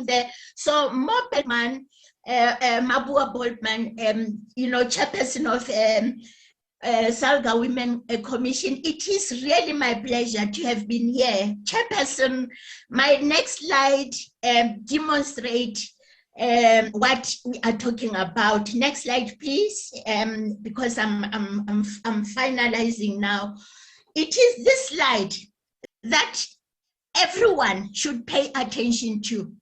there. So Boltman, Mabua Boltman, chairperson of Salga Women Commission, it is really my pleasure to have been here. Chairperson, my next slide demonstrate what we are talking about. Next slide, please, because I'm finalizing now. It is this slide that everyone should pay attention to,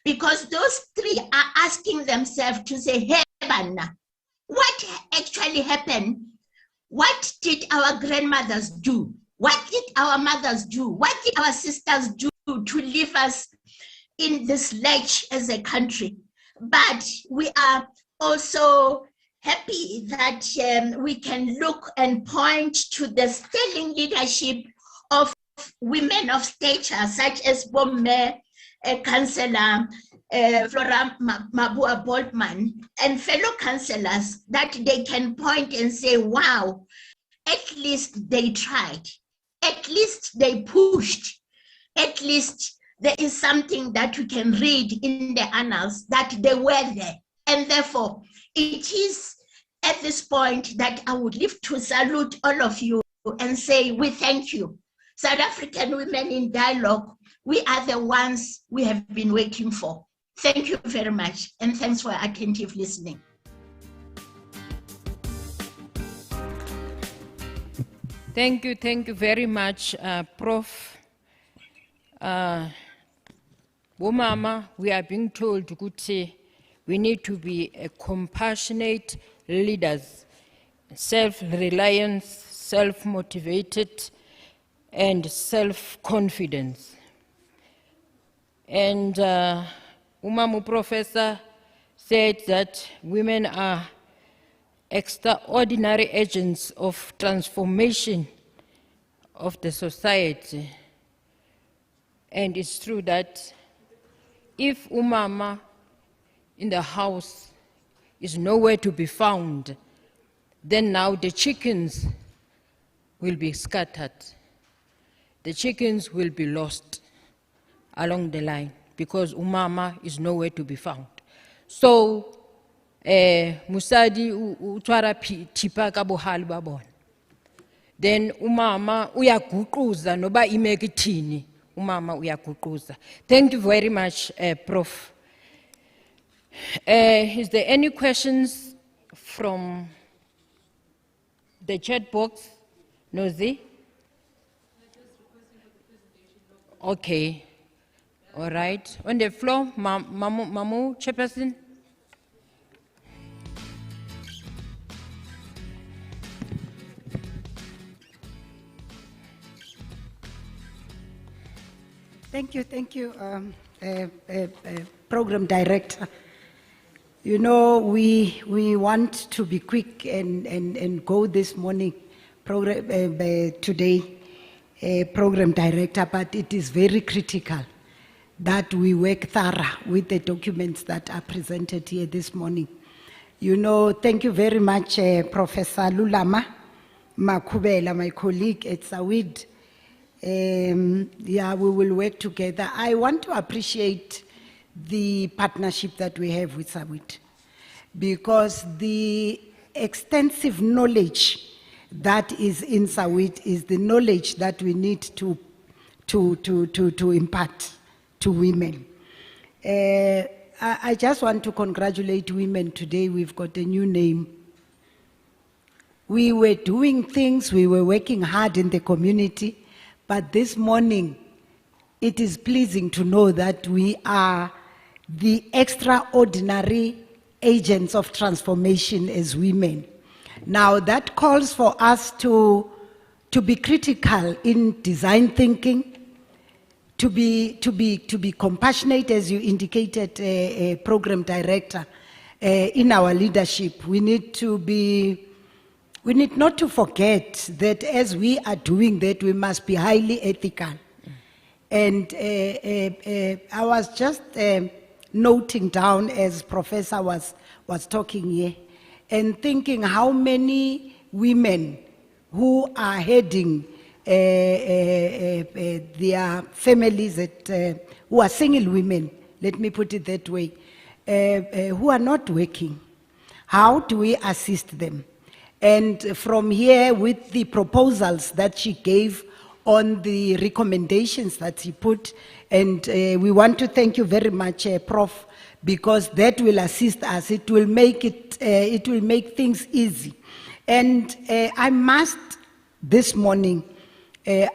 because those three are asking themselves to say, hey, Banna, what actually happened? What did our grandmothers do? What did our mothers do? What did our sisters do to leave us in this lurch as a country? But we are also happy that we can look and point to the sterling leadership of women of stature, such as Bomme, Councillor Flora Mabua Boltman, and fellow councillors, that they can point and say, wow, at least they tried, at least they pushed, at least there is something that we can read in the annals that they were there. And therefore, it is at this point that I would live to salute all of you and say, we thank you. South African Women in Dialogue, we are the ones we have been waiting for. Thank you very much, and thanks for attentive listening. Thank you very much, Prof. Mama, we are being told to we need to be a compassionate leaders, self-reliance, self-motivated, and self-confidence. And Umamu Professor said that women are extraordinary agents of transformation of the society. And it's true that if Umama in the house is nowhere to be found, then now the chickens will be scattered. The chickens will be lost along the line because Umama is nowhere to be found. So, Musadi utwara tipa kabohali babon. Then Umama uyaguquza noba imekithini. Umama uyaguquza. Thank you very much, Prof. Is there any questions from the chat box? Nozi? Okay. All right. On the floor, Mamu, Chairperson. Thank you, Program Director. You know, we want to be quick and go this morning, today, Program Director, but it is very critical that we work thorough with the documents that are presented here this morning. You know, thank you very much, Professor Lulama Makubela, my colleague at SAWID. Yeah, we will work together. I want to appreciate the partnership that we have with SAWID, because the extensive knowledge that is in SAWID is the knowledge that we need to impart to women. I just want to congratulate women today. We've got a new name. We were doing things, we were working hard in the community, but this morning, it is pleasing to know that we are the extraordinary agents of transformation as women. Now, that calls for us to be critical in design thinking, to be compassionate, as you indicated, Program Director, in our leadership. We need not to forget that as we are doing that, we must be highly ethical. And I was just noting down as Professor was talking here, and thinking how many women who are heading their families, who are single women let me put it that way, who are not working. How do we assist them? And from here, with the proposals that she gave on the recommendations that he put, and we want to thank you very much, Prof, because that will assist us. It will make things easy. And I must this morning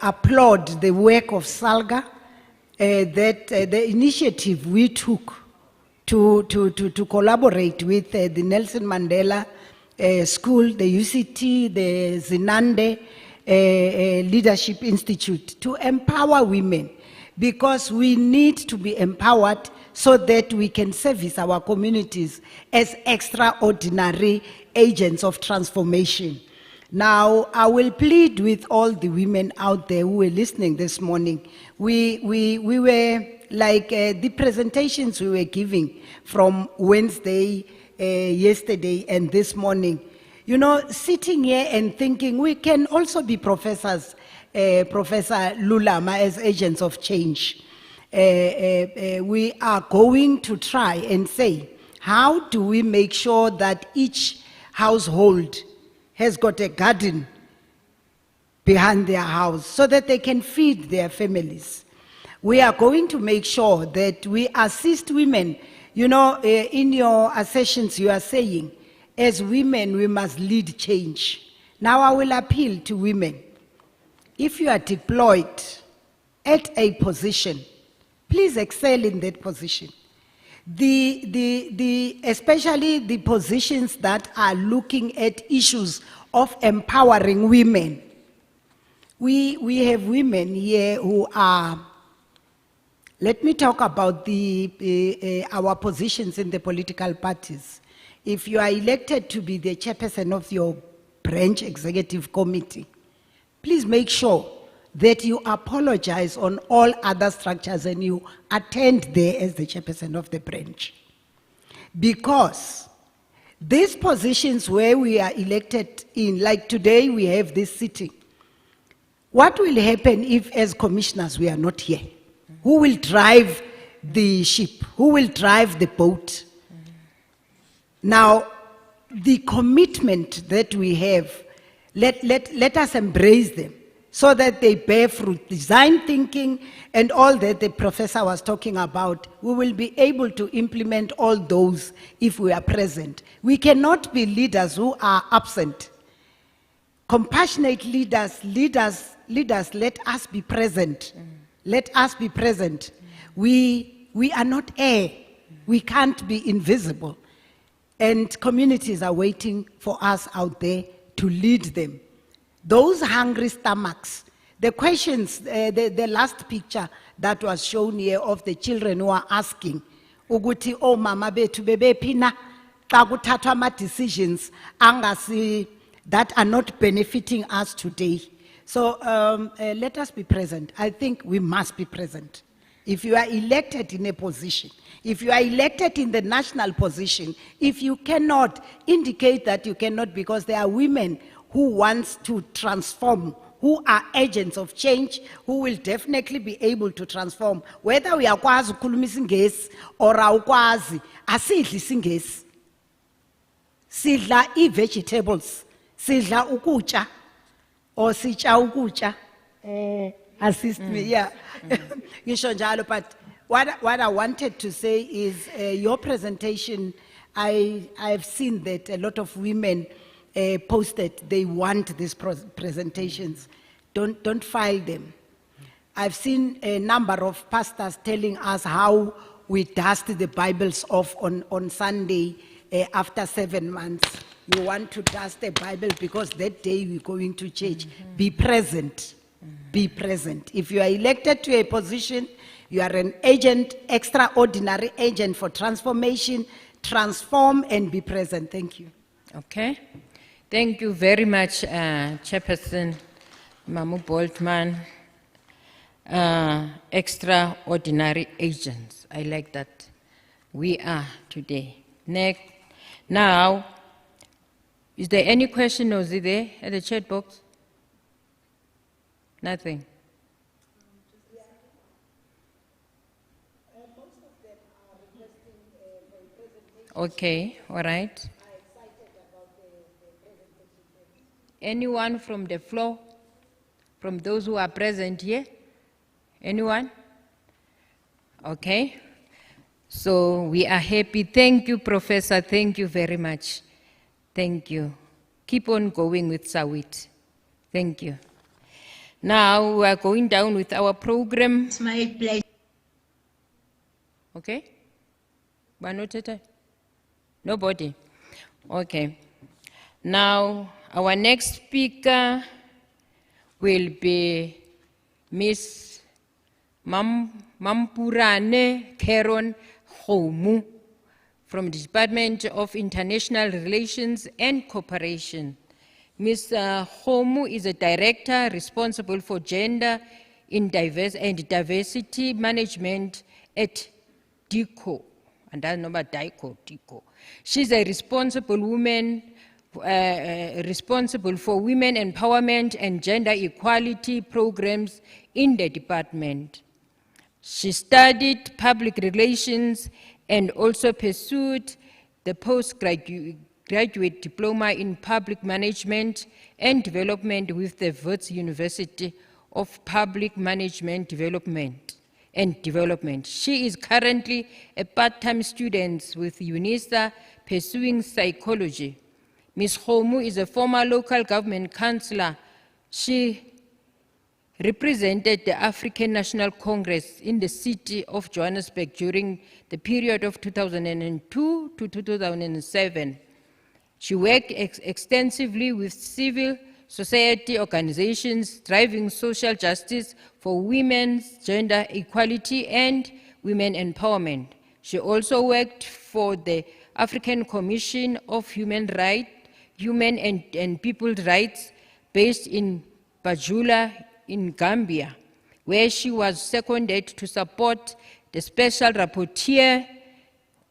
applaud the work of SALGA, that the initiative we took to collaborate with the Nelson Mandela School, the UCT, the Zinande Leadership Institute, to empower women, because we need to be empowered so that we can service our communities as extraordinary agents of transformation. Now, I will plead with all the women out there who were listening this morning. We were like the presentations we were giving from Wednesday, yesterday, and this morning. You know, sitting here and thinking we can also be professors, Professor Lulama, as agents of change. We are going to try and say, how do we make sure that each household has got a garden behind their house so that they can feed their families? We are going to make sure that we assist women. You know, in your assertions you are saying, as women we must lead change. Now I will appeal to women. If you are deployed at a position, please excel in that position. Especially the positions that are looking at issues of empowering women. We have women here who are, let me talk about our positions in the political parties. If you are elected to be the chairperson of your branch executive committee, please make sure that you apologize on all other structures and you attend there as the chairperson of the branch. Because these positions where we are elected in, like today we have this sitting, what will happen if as commissioners we are not here? Who will drive the ship? Who will drive the boat? Now, the commitment that we have, let us embrace them so that they bear fruit. Design thinking and all that the professor was talking about, we will be able to implement all those if we are present. We cannot be leaders who are absent. Compassionate leaders, let us be present. Let us be present. We are not air. We can't be invisible. And communities are waiting for us out there to lead them. Those hungry stomachs, the questions, the last picture that was shown here of the children who are asking, Uguti, oh mama betu bebe pina, takuthatwa decisions angasi that are not benefiting us today. So let us be present. I think we must be present. If you are elected in a position, if you are elected in the national position, if you cannot, indicate that you cannot, because there are women who want to transform, who are agents of change, who will definitely be able to transform. Whether we are kwazi ukhuluma isingesi or awukwazi, asidli isingesi. Sidla i-vegetables, sidla ukutya, or sitya ukutya. Assist me, yeah. But what I wanted to say is your presentation, I've seen that a lot of women posted they want these presentations. Don't file them. I've seen a number of pastors telling us how we dust the Bibles off on Sunday after 7 months. We want to dust the Bible because that day we're going to church. Be present. Be present. If you are elected to a position, you are an agent, extraordinary agent for transformation. Transform and be present. Thank you. Okay. Thank you very much, Chairperson Mamu Boltman. Extraordinary agents. I like that. We are today. Next. Now, is there any question, Ozzy, there at the chat box? Nothing. Most of them Okay, all right. Anyone from the floor? From those who are present here? Anyone? Okay. So we are happy. Thank you, Professor. Thank you very much. Thank you. Keep on going with Sawit. Thank you. Now we are going down with our program. It's my pleasure. Okay? Banoteta? Nobody? Okay. Now, our next speaker will be Miss Mampurane Keron Homu from the Department of International Relations and Cooperation. Ms. Homu is a director responsible for gender and diversity management at DICO. And I know about DICO. She's a responsible woman, responsible for women empowerment and gender equality programs in the department. She studied public relations and also pursued the postgraduate diploma in public management and development with the Wits University of Public Management Development. She is currently a part-time student with UNISA pursuing psychology. Ms. Homu is a former local government councillor. She represented the African National Congress in the city of Johannesburg during the period of 2002 to 2007. She worked extensively with civil society organizations driving social justice for women's gender equality and women empowerment. She also worked for the African Commission of Human and People's Rights based in Bajula in Gambia, where she was seconded to support the Special Rapporteur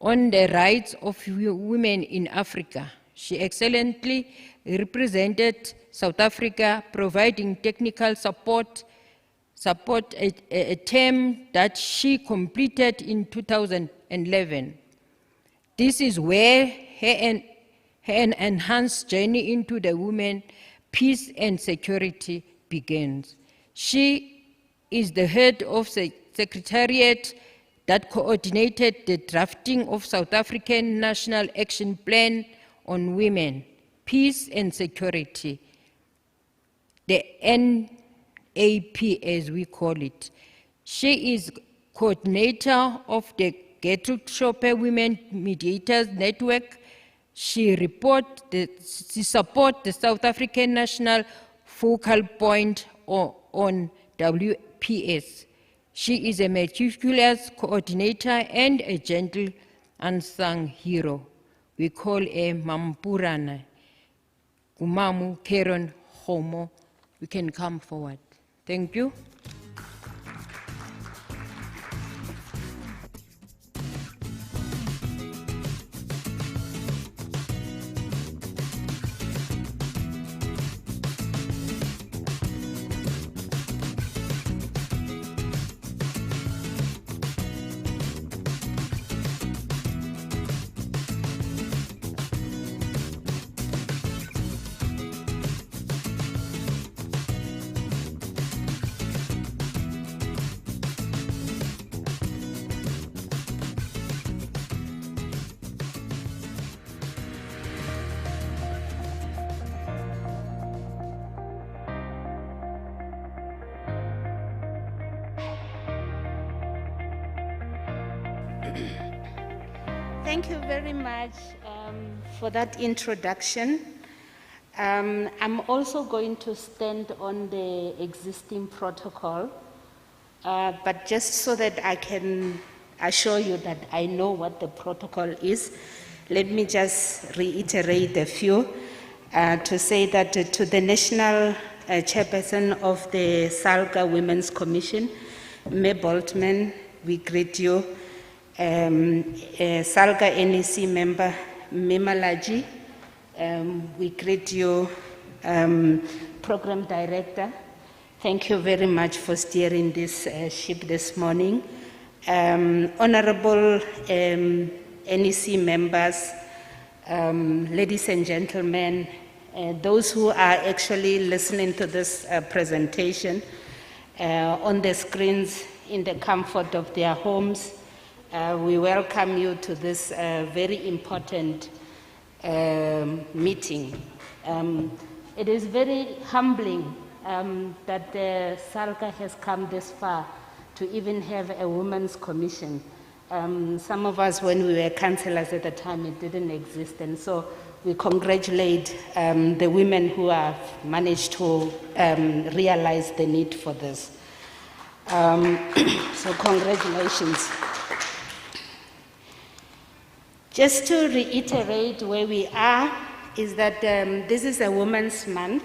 on the Rights of Women in Africa. She excellently represented South Africa, providing technical support, a term that she completed in 2011. This is where her enhanced journey into the women, peace and security begins. She is the head of the secretariat that coordinated the drafting of South African National Action Plan on Women, Peace and Security, the NAP as we call it. She is coordinator of the Gertrude Shopper Women Mediators Network. She supports the South African National Focal Point on WPS. She is a meticulous coordinator and a gentle unsung hero. We call her Mampurana. Kumamu Keron Homo. We can come forward. Thank you. Thank you very much for that introduction. I'm also going to stand on the existing protocol, but just so that I can assure you that I know what the protocol is, let me just reiterate a few to say that to the National Chairperson of the SALGA Women's Commission, May Boltman, we greet you. SALGA NEC member, Mimalaji, we greet you. Program Director, thank you very much for steering this ship this morning. Honorable NEC members, ladies and gentlemen, those who are actually listening to this presentation on the screens in the comfort of their homes, we welcome you to this very important meeting. It is very humbling that SALGA has come this far to even have a women's commission. Some of us, when we were councillors at the time, it didn't exist, and so we congratulate the women who have managed to realize the need for this. So congratulations. Just to reiterate where we are, is that this is a Women's Month.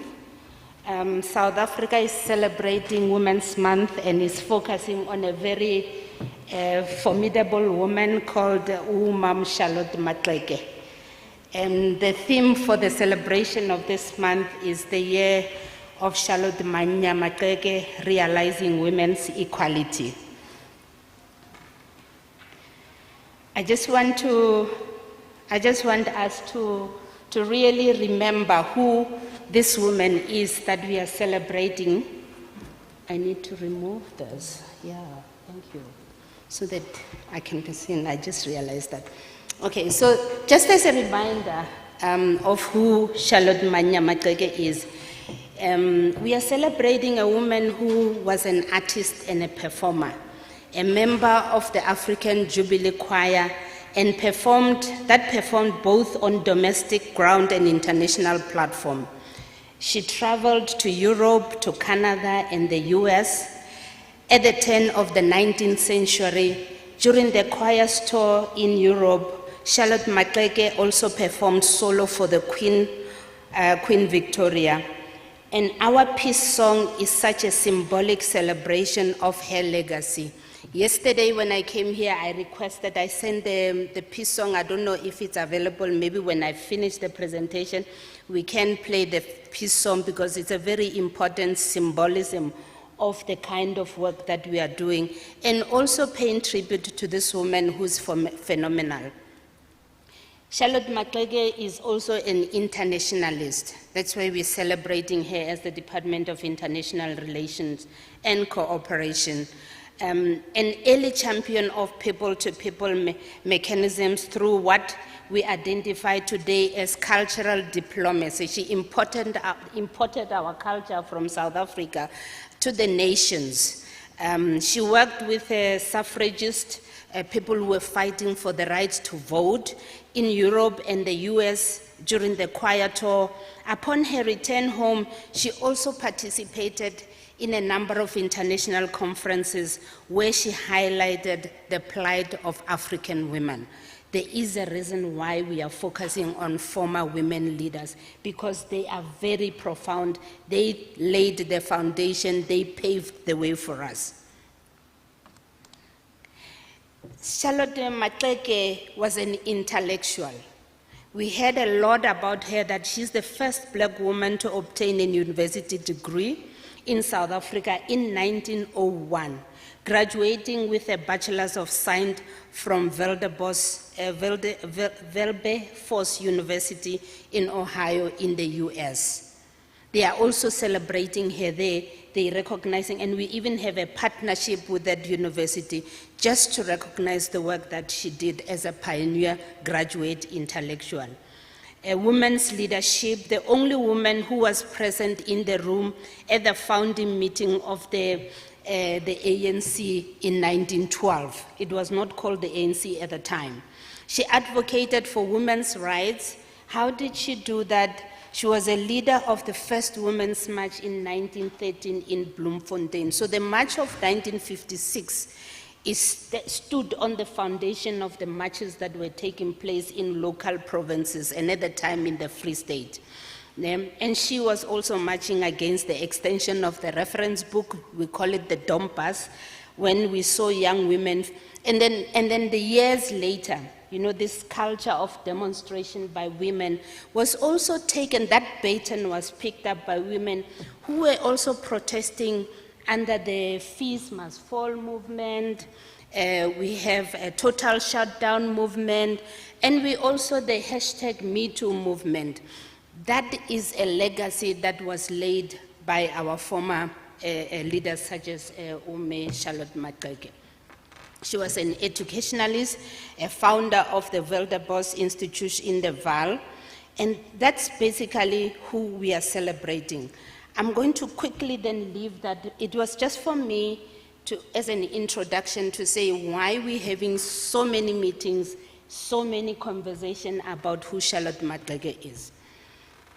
South Africa is celebrating Women's Month and is focusing on a very formidable woman called Mam Charlotte Maxeke. And the theme for the celebration of this month is the year of Charlotte Maxeke, realizing women's equality. I just want us to really remember who this woman is that we are celebrating. I need to remove this. Yeah, thank you. So that I can listen. I just realized that. Okay, so just as a reminder of who Charlotte Maxeke is, we are celebrating a woman who was an artist and a performer, a member of the African Jubilee Choir, and performed both on domestic ground and international platform. She traveled to Europe, to Canada, and the US. At the turn of the 19th century, during the choir's tour in Europe, Charlotte Maxeke also performed solo for the Queen Victoria. And our peace song is such a symbolic celebration of her legacy. Yesterday when I came here, I requested, I sent the peace song. I don't know if it's available. Maybe when I finish the presentation, we can play the peace song, because it's a very important symbolism of the kind of work that we are doing, and also paying tribute to this woman who's phenomenal. Charlotte Maxeke is also an internationalist. That's why we're celebrating her as the Department of International Relations and Cooperation. An early champion of people-to-people mechanisms through what we identify today as cultural diplomacy. She imported our culture from South Africa to the nations. She worked with suffragists, people who were fighting for the right to vote in Europe and the US during the choir tour. Upon her return home, she also participated in a number of international conferences where she highlighted the plight of African women. There is a reason why we are focusing on former women leaders, because they are very profound. They laid the foundation, they paved the way for us. Charlotte Maxeke was an intellectual. We heard a lot about her, that she's the first black woman to obtain a university degree in South Africa in 1901, graduating with a Bachelor's of Science from Wilberforce University in Ohio in the US. They are also celebrating her there. They recognizing, and we even have a partnership with that university just to recognize the work that she did as a pioneer graduate intellectual. A woman's leadership, the only woman who was present in the room at the founding meeting of the ANC in 1912. It was not called the ANC at the time. She advocated for women's rights. How did she do that? She was a leader of the first Women's March in 1913 in Bloemfontein. So the March of 1956 stood on the foundation of the marches that were taking place in local provinces, and at the time in the Free State. And she was also marching against the extension of the reference book. We call it the Dompas, when we saw young women. And then the years later, this culture of demonstration by women was also taken, that baton was picked up by women who were also protesting under the Fees Must Fall movement, We have a total shutdown movement, and we also the hashtag #MeToo movement. That is a legacy that was laid by our former leaders such as Ume Charlotte Maxeke. She was an educationalist, a founder of the Wilderbos Institute in the Vaal, and that's basically who we are celebrating. I'm going to quickly then leave that. It was just for me to, as an introduction, to say why we're having so many meetings, so many conversations about who Charlotte Maxeke is.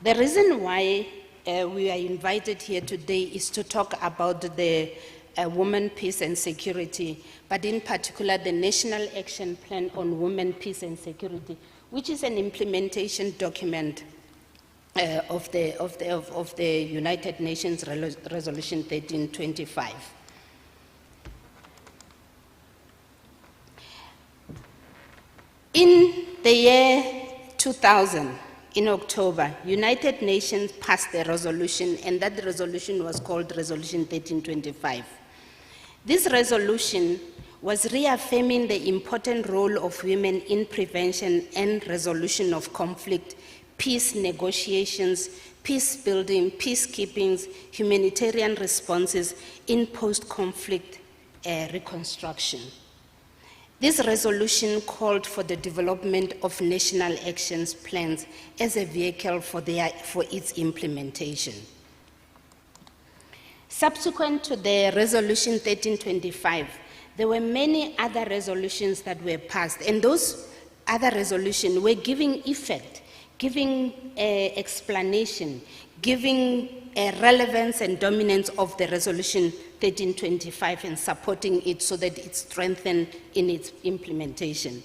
The reason why we are invited here today is to talk about the Women, Peace and Security, but in particular the National Action Plan on Women, Peace and Security, which is an implementation document of the United Nations Resolution 1325. In the year 2000, in October, United Nations passed a resolution, and that resolution was called Resolution 1325. This resolution was reaffirming the important role of women in prevention and resolution of conflict, peace negotiations, peace building, peacekeeping, humanitarian responses in post-conflict reconstruction. This resolution called for the development of national action plans as a vehicle for its implementation. Subsequent to the Resolution 1325, there were many other resolutions that were passed, and those other resolutions were giving effect, giving explanation, giving relevance and dominance of the Resolution 1325 and supporting it so that it strengthened in its implementation.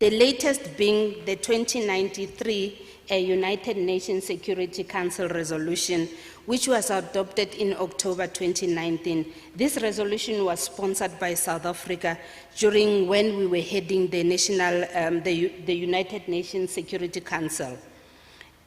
The latest being the 2093 United Nations Security Council resolution, which was adopted in October 2019. This resolution was sponsored by South Africa during when we were heading the United Nations Security Council.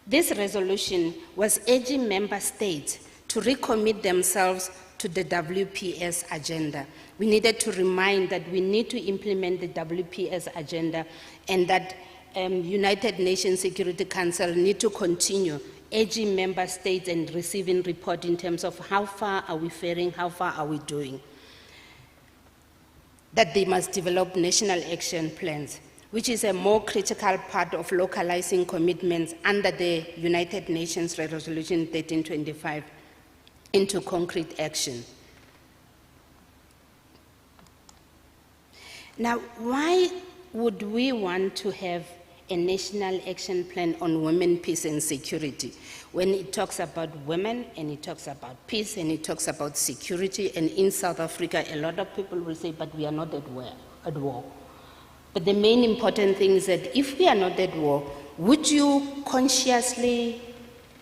This resolution was urging member states to recommit themselves to the WPS agenda. We needed to remind that we need to implement the WPS agenda, and that United Nations Security Council need to continue urging member states and receiving report in terms of how far are we faring, how far are we doing. That they must develop national action plans, which is a more critical part of localizing commitments under the United Nations Resolution 1325 into concrete action. Now, why would we want to have a national action plan on women, peace and security when it talks about women and it talks about peace and it talks about security? And in South Africa, a lot of people will say, but we are not at war. But the main important thing is that if we are not at war, would you consciously,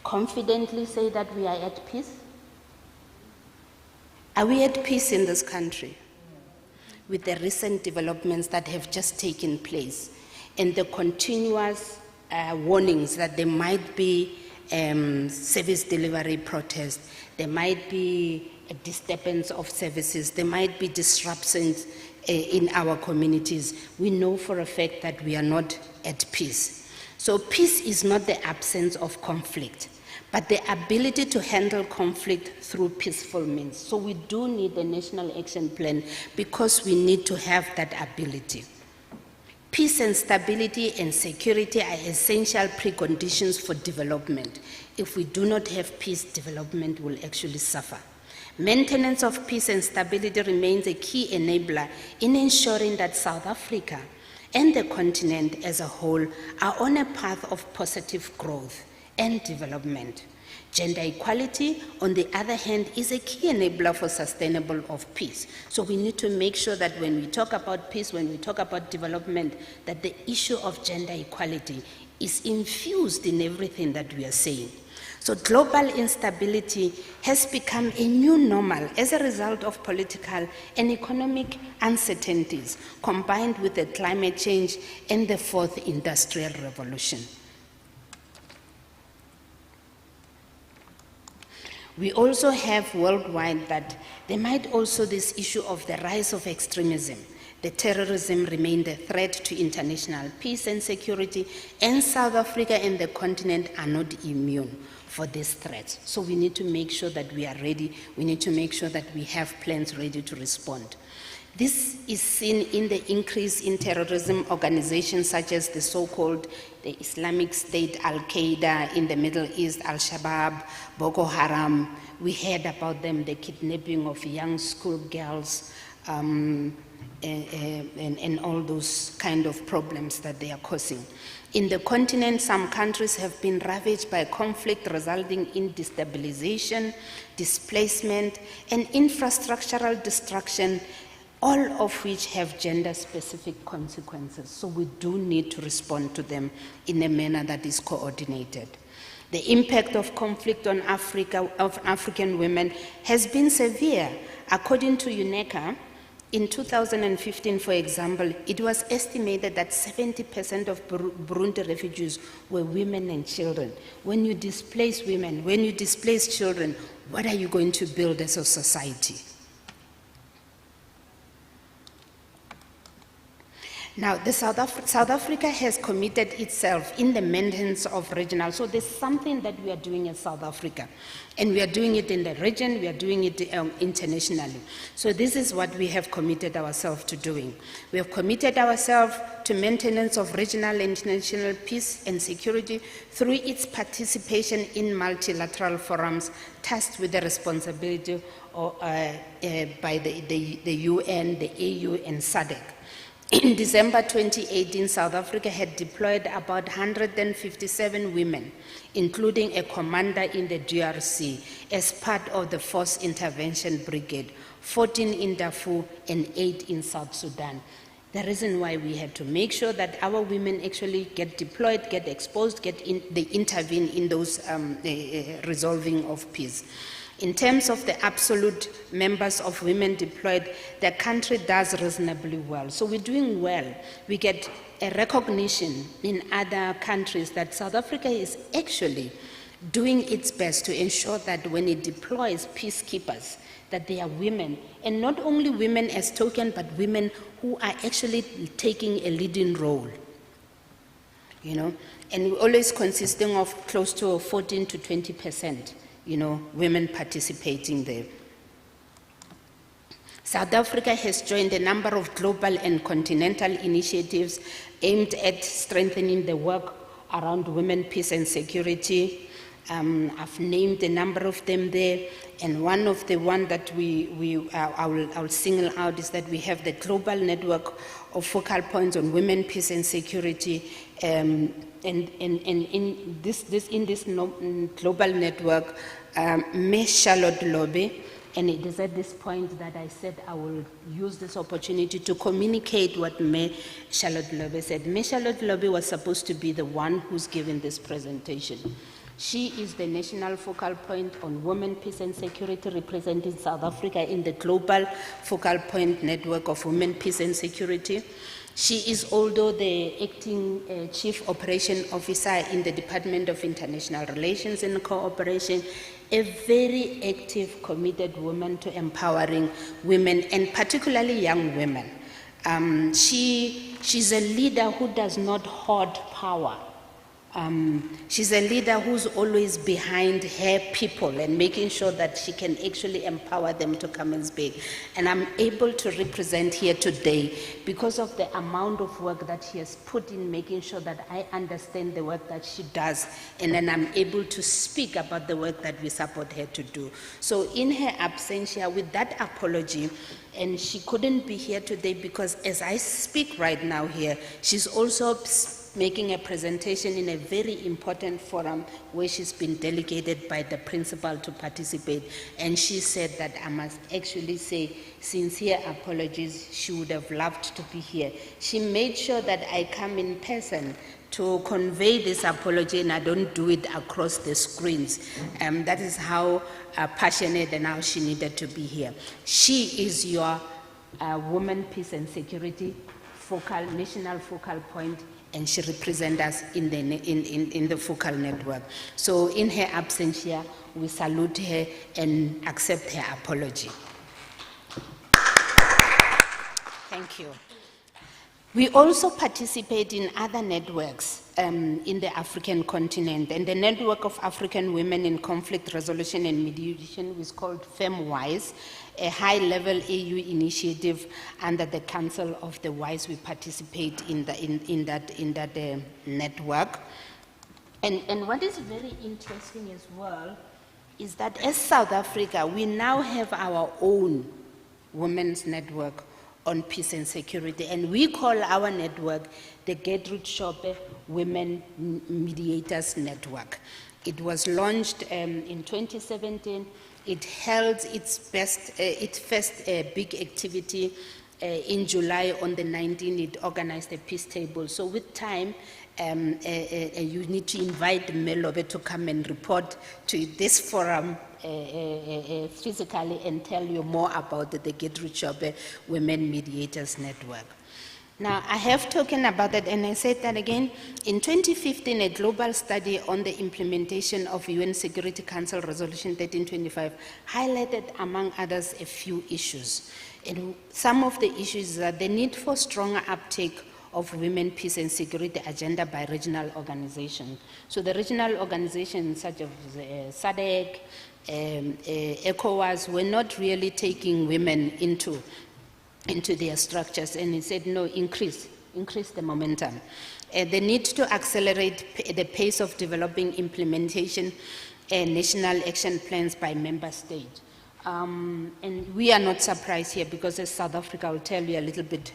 confidently say that we are at peace? Are we at peace in this country? With the recent developments that have just taken place and the continuous warnings that there might be service delivery protests, there might be a disturbance of services, there might be disruptions in our communities. We know for a fact that we are not at peace. So peace is not the absence of conflict, but the ability to handle conflict through peaceful means. So we do need a national action plan because we need to have that ability. Peace and stability and security are essential preconditions for development. If we do not have peace, development will actually suffer. Maintenance of peace and stability remains a key enabler in ensuring that South Africa and the continent as a whole are on a path of positive growth and development. Gender equality, on the other hand, is a key enabler for sustainable of peace. So we need to make sure that when we talk about peace, when we talk about development, that the issue of gender equality is infused in everything that we are saying. So global instability has become a new normal as a result of political and economic uncertainties, combined with the climate change and the fourth industrial revolution. We also have worldwide that there might also this issue of the rise of extremism, The terrorism remained a threat to international peace and security, and South Africa and the continent are not immune for this threat. So we need to make sure that we are ready. We need to make sure that we have plans ready to respond. This is seen in the increase in terrorism organizations such as the so-called the Islamic State, Al-Qaeda in the Middle East, Al-Shabaab, Boko Haram. We heard about them, the kidnapping of young schoolgirls, and all those kind of problems that they are causing. In the continent, some countries have been ravaged by conflict, resulting in destabilization, displacement, and infrastructural destruction, all of which have gender-specific consequences. So we do need to respond to them in a manner that is coordinated. The impact of conflict on African women has been severe. According to UNECA, in 2015, for example, it was estimated that 70% of Burundi refugees were women and children. When you displace women, when you displace children, what are you going to build as a society? Now, South Africa has committed itself in the maintenance of regional, so there's something that we are doing in South Africa, and we are doing it in the region, we are doing it internationally. So this is what we have committed ourselves to doing. We have committed ourselves to maintenance of regional and international peace and security through its participation in multilateral forums tasked with the responsibility by the UN, the AU, and SADC. In December 2018, South Africa had deployed about 157 women, including a commander in the DRC, as part of the Force Intervention Brigade, 14 in Darfur and 8 in South Sudan. The reason why we had to make sure that our women actually get deployed, get exposed, they intervene in those resolving of peace. In terms of the absolute members of women deployed, the country does reasonably well. So we're doing well. We get a recognition in other countries that South Africa is actually doing its best to ensure that when it deploys peacekeepers, that they are women, and not only women as token, but women who are actually taking a leading role. You know, and we're always consisting of close to 14 to 20%. Women participating there. South Africa has joined a number of global and continental initiatives aimed at strengthening the work around women, peace and security. I've named a number of them there, and one of the one that I'll single out is that we have the global network of focal points on women, peace and security. And in this global network, Ms. Charlotte Lobe, and it is at this point that I said I will use this opportunity to communicate what Ms. Charlotte Lobe said. Ms. Charlotte Lobe was supposed to be the one who's giving this presentation. She is the national focal point on women, peace and security, representing South Africa in the global focal point network of women, peace and security. She is also the acting chief operation officer in the Department of International Relations and Cooperation, a very active, committed woman to empowering women, and particularly young women. She's a leader who does not hoard power. She's a leader who's always behind her people and making sure that she can actually empower them to come and speak. And I'm able to represent here today because of the amount of work that she has put in making sure that I understand the work that she does, and then I'm able to speak about the work that we support her to do. So in her absentia, with that apology, and she couldn't be here today because as I speak right now here, she's also making a presentation in a very important forum where she's been delegated by the principal to participate. And she said that I must actually say sincere apologies. She would have loved to be here. She made sure that I come in person to convey this apology, and I don't do it across the screens. That is how passionate and how she needed to be here. She is your woman, peace and security national focal point, and she represents us in the focal network. So in her absence here, we salute her and accept her apology. Thank you. We also participate in other networks in the African continent, and the Network of African Women in Conflict Resolution and Mediation is called FEMWISE, a high-level AU initiative under the Council of the WISE. We participate in that network. And what is very interesting as well is that as South Africa, we now have our own women's network on peace and security, and we call our network the Gertrude Shope Women Mediators Network. It was launched in 2017. It held its first big activity in July on the 19th. It organized a peace table. So with time, you need to invite Melobe to come and report to this forum physically and tell you more about the Gertrude Shope Women Mediators Network. Now, I have spoken about that, and I said that again. In 2015, a global study on the implementation of UN Security Council Resolution 1325 highlighted, among others, a few issues. And some of the issues are the need for stronger uptake of women, peace and security agenda by regional organizations. So the regional organizations such as SADC, ECOWAS were not really taking women into their structures, and he said, no, increase the momentum. The need to accelerate the pace of developing implementation and national action plans by member states. And we are not surprised here because as South Africa, I'll tell you a little bit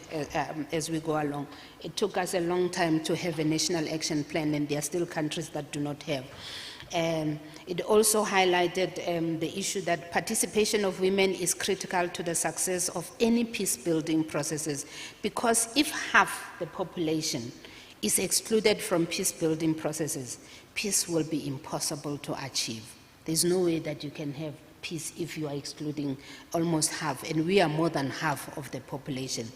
as we go along. It took us a long time to have a national action plan, and there are still countries that do not have. It also highlighted the issue that participation of women is critical to the success of any peace-building processes, because if half the population is excluded from peace-building processes, peace will be impossible to achieve. There's no way that you can have peace if you are excluding almost half, and we are more than half of the population.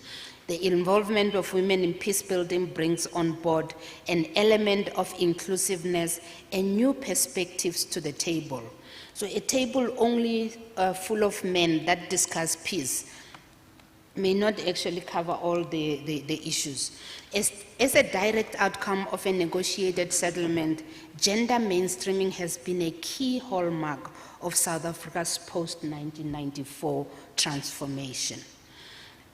The involvement of women in peace building brings on board an element of inclusiveness and new perspectives to the table. So a table only full of men that discuss peace may not actually cover all the issues. As a direct outcome of a negotiated settlement, gender mainstreaming has been a key hallmark of South Africa's post-1994 transformation.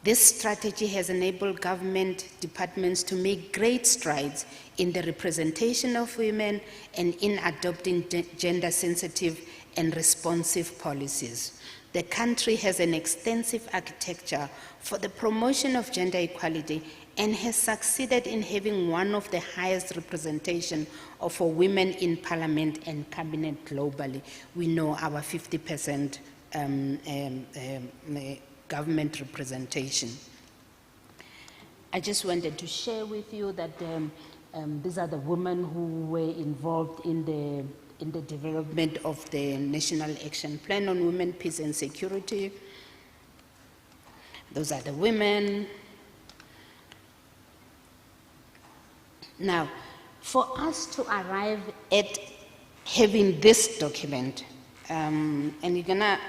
This strategy has enabled government departments to make great strides in the representation of women and in adopting gender-sensitive and responsive policies. The country has an extensive architecture for the promotion of gender equality and has succeeded in having one of the highest representation of women in parliament and cabinet globally. We know our 50% government representation. I just wanted to share with you that these are the women who were involved in the development of the National Action Plan on Women, Peace and Security. Those are the women. Now, for us to arrive at having this document, and I'm gonna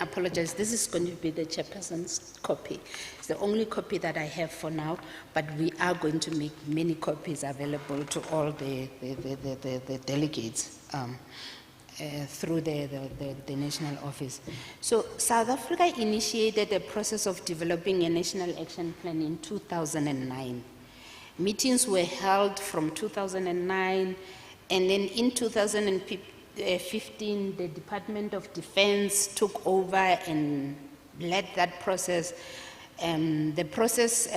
apologize. This is going to be the chairperson's copy. It's the only copy that I have for now, but we are going to make many copies available to all the delegates through the national office. So South Africa initiated a process of developing a national action plan in 2009. Meetings were held from 2009, and then in 2015, the Department of Defense took over and led that process. The process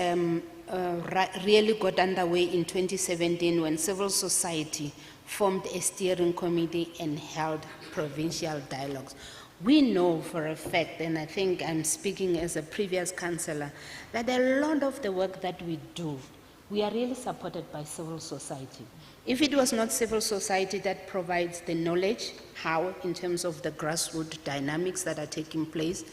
really got underway in 2017 when civil society formed a steering committee and held provincial dialogues. We know for a fact, and I think I'm speaking as a previous councillor, that a lot of the work that we do, we are really supported by civil society. If it was not civil society that provides the knowledge, how, in terms of the grassroots dynamics that are taking place,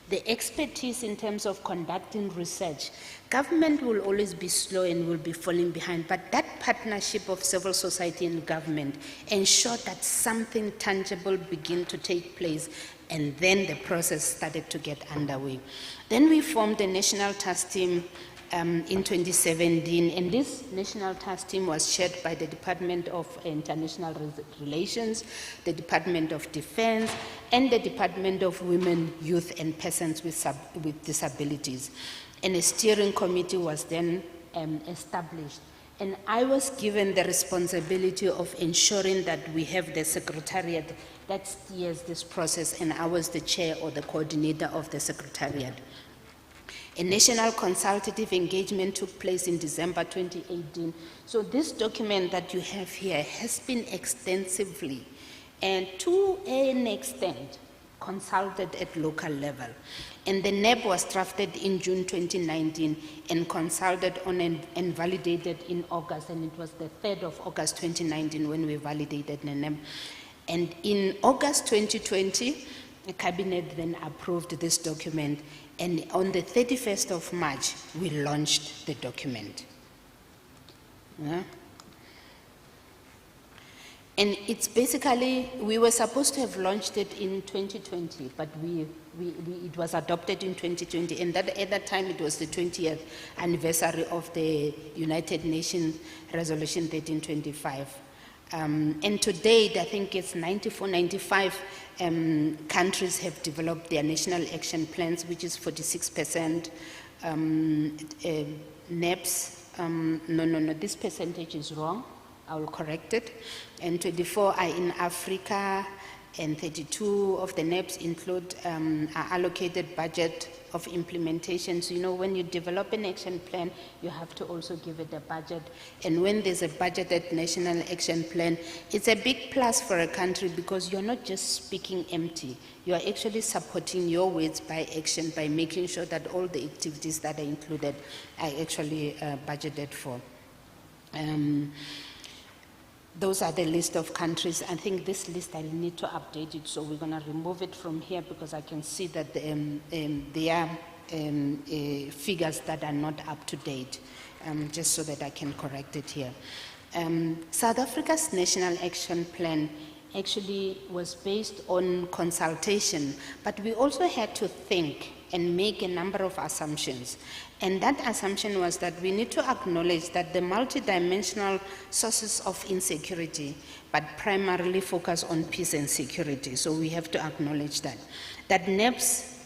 the expertise in terms of conducting research, government will always be slow and will be falling behind, but that partnership of civil society and government ensure that something tangible begin to take place And then the process started to get underway. Then we formed a national task team in 2017, and this national task team was chaired by the Department of International Relations, the Department of Defense, and the Department of Women, Youth, and Persons with Disabilities. And a steering committee was then established. And I was given the responsibility of ensuring that we have the secretariat that steers this process, and I was the chair or the coordinator of the secretariat. A national consultative engagement took place in December 2018. So this document that you have here has been extensively and to an extent consulted at local level. And the NEP was drafted in June 2019 and consulted on and validated in August, and it was the 3rd of August 2019 when we validated the NEP. And in August 2020, the Cabinet then approved this document, and on the 31st of March, we launched the document. Yeah. And it's basically, we were supposed to have launched it in 2020, but it was adopted in 2020, and that at that time it was the 20th anniversary of the United Nations Resolution 1325. And to date, I think it's 95 countries have developed their national action plans, which is 46%. NEPs, no, this percentage is wrong. I will correct it. And 24 are in Africa, and 32 of the NEPs include allocated budget of implementation. So, you know, when you develop an action plan, you have to also give it a budget. And when there's a budgeted national action plan, it's a big plus for a country because you're not just speaking empty. You are actually supporting your words by action, by making sure that all the activities that are included are actually budgeted for. Those are the list of countries. I think this list, I need to update it, so we're going to remove it from here because I can see that there are figures that are not up to date, just so that I can correct it here. South Africa's National Action Plan actually was based on consultation, but we also had to think and make a number of assumptions. And that assumption was that we need to acknowledge that the multidimensional sources of insecurity, but primarily focus on peace and security. So we have to acknowledge that. That NEPs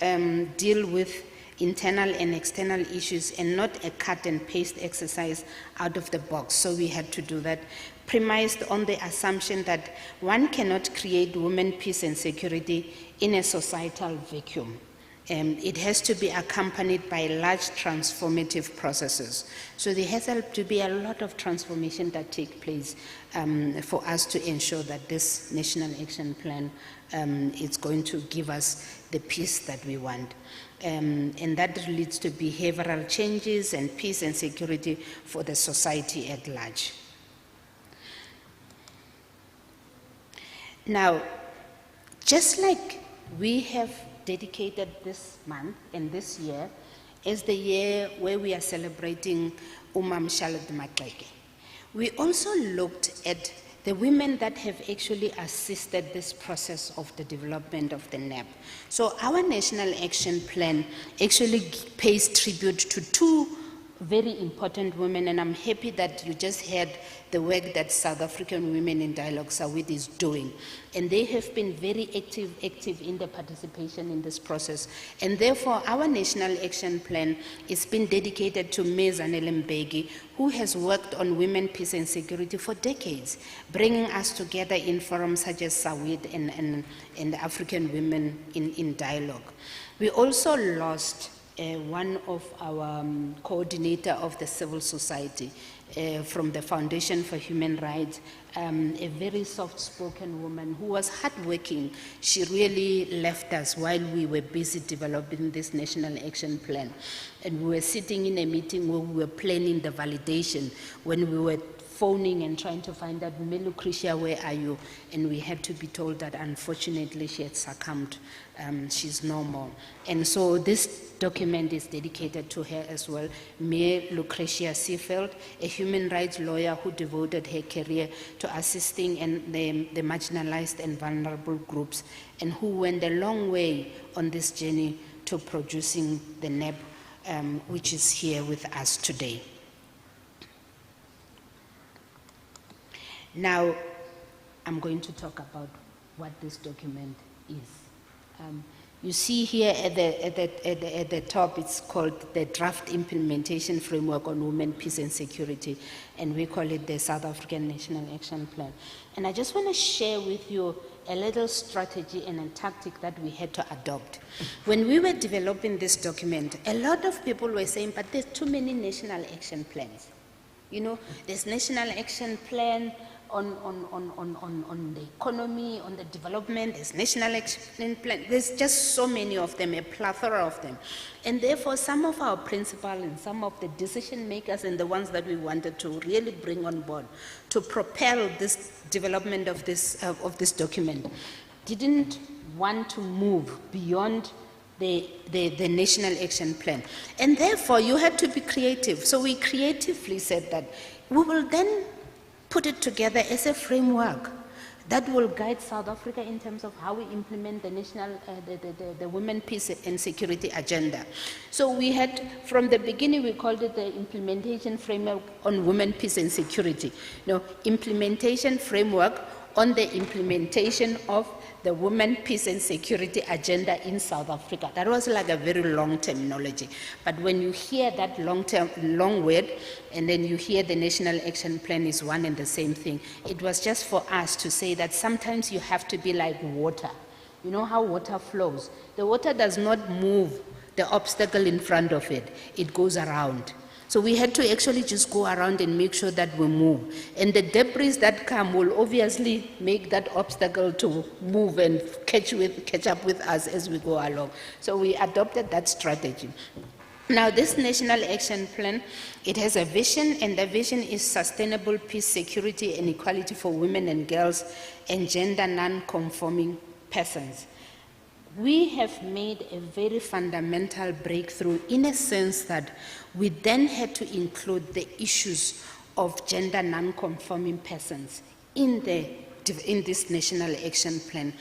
deal with internal and external issues and not a cut and paste exercise out of the box. So we had to do that, premised on the assumption that one cannot create women, peace and security in a societal vacuum. It has to be accompanied by large transformative processes. So there has to be a lot of transformation that take place for us to ensure that this national action plan is going to give us the peace that we want. And that leads to behavioral changes and peace and security for the society at large. Now, just like we have dedicated this month and this year as the year where we are celebrating Charlotte Maxeke, we also looked at the women that have actually assisted this process of the development of the NEP. So our National Action Plan actually pays tribute to two very important women, and I'm happy that you just heard the work that South African Women in Dialogue Sawit is doing. And they have been very active in the participation in this process. And therefore, our National Action Plan is been dedicated to Ms. Zanele Mbeki, who has worked on women, peace and security for decades, bringing us together in forums such as Sawit and African Women in Dialogue. We also lost one of our coordinator of the civil society from the Foundation for Human Rights, a very soft-spoken woman who was hardworking. She really left us while we were busy developing this National Action Plan. and we were sitting in a meeting where we were planning the validation, when we were phoning and trying to find out, Lucretia, where are you? And we had to be told that unfortunately she had succumbed. She's no more. And so this document is dedicated to her as well. Lucretia Seefeld, a human rights lawyer who devoted her career to assisting the marginalized and vulnerable groups, and who went a long way on this journey to producing the NEP, which is here with us today. Now, I'm going to talk about what this document is. You see here at the top, it's called the Draft Implementation Framework on Women, Peace and Security, and we call it the South African National Action Plan. And I just want to share with you a little strategy and a tactic that we had to adopt. When we were developing this document, a lot of people were saying, but there's too many national action plans. You know, there's national action plan on the economy, on the development, there's national action plan, there's just so many of them, a plethora of them. And therefore, some of our principals and some of the decision makers and the ones that we wanted to really bring on board to propel this development of this document didn't want to move beyond the national action plan. And therefore, you had to be creative. So we creatively said that we will then put it together as a framework that will guide South Africa in terms of how we implement the national, the Women, Peace and Security agenda. So we had, from the beginning, we called it the Implementation Framework on Women, Peace and Security. No, implementation framework on the implementation of the Women, Peace and Security agenda in South Africa. That was like a very long terminology. But when you hear that long word, and then you hear the National Action Plan is one and the same thing, it was just for us to say that sometimes you have to be like water. You know how water flows? The water does not move the obstacle in front of it. It goes around. So we had to actually just go around and make sure that we move. And the debris that come will obviously make that obstacle to move and catch up with us as we go along. So we adopted that strategy. Now, this National Action Plan, it has a vision, and the vision is sustainable peace, security, and equality for women and girls and gender non-conforming persons. We have made a very fundamental breakthrough in a sense that we then had to include the issues of gender non-conforming persons in this National Action Plan.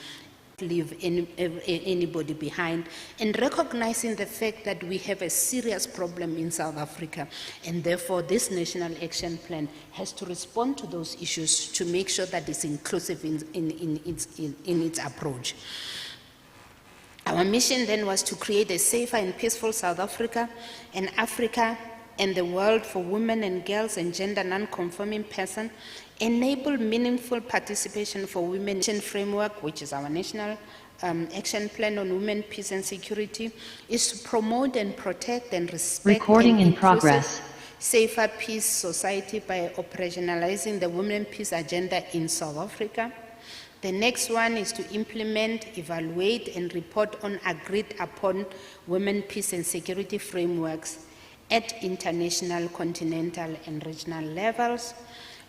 Leave anybody behind, and recognizing the fact that we have a serious problem in South Africa, and therefore this National Action Plan has to respond to those issues to make sure that it's inclusive in its approach. Our mission then was to create a safer and peaceful South Africa and Africa and the world for women and girls and gender non-conforming persons, enable meaningful participation for women. Framework, which is our National Action Plan on Women, Peace and Security, is to promote and protect and respect Recording in progress. Safer peace society by operationalizing the Women Peace agenda in South Africa. The next one is to implement, evaluate, and report on agreed upon women, peace, and security frameworks at international, continental, and regional levels,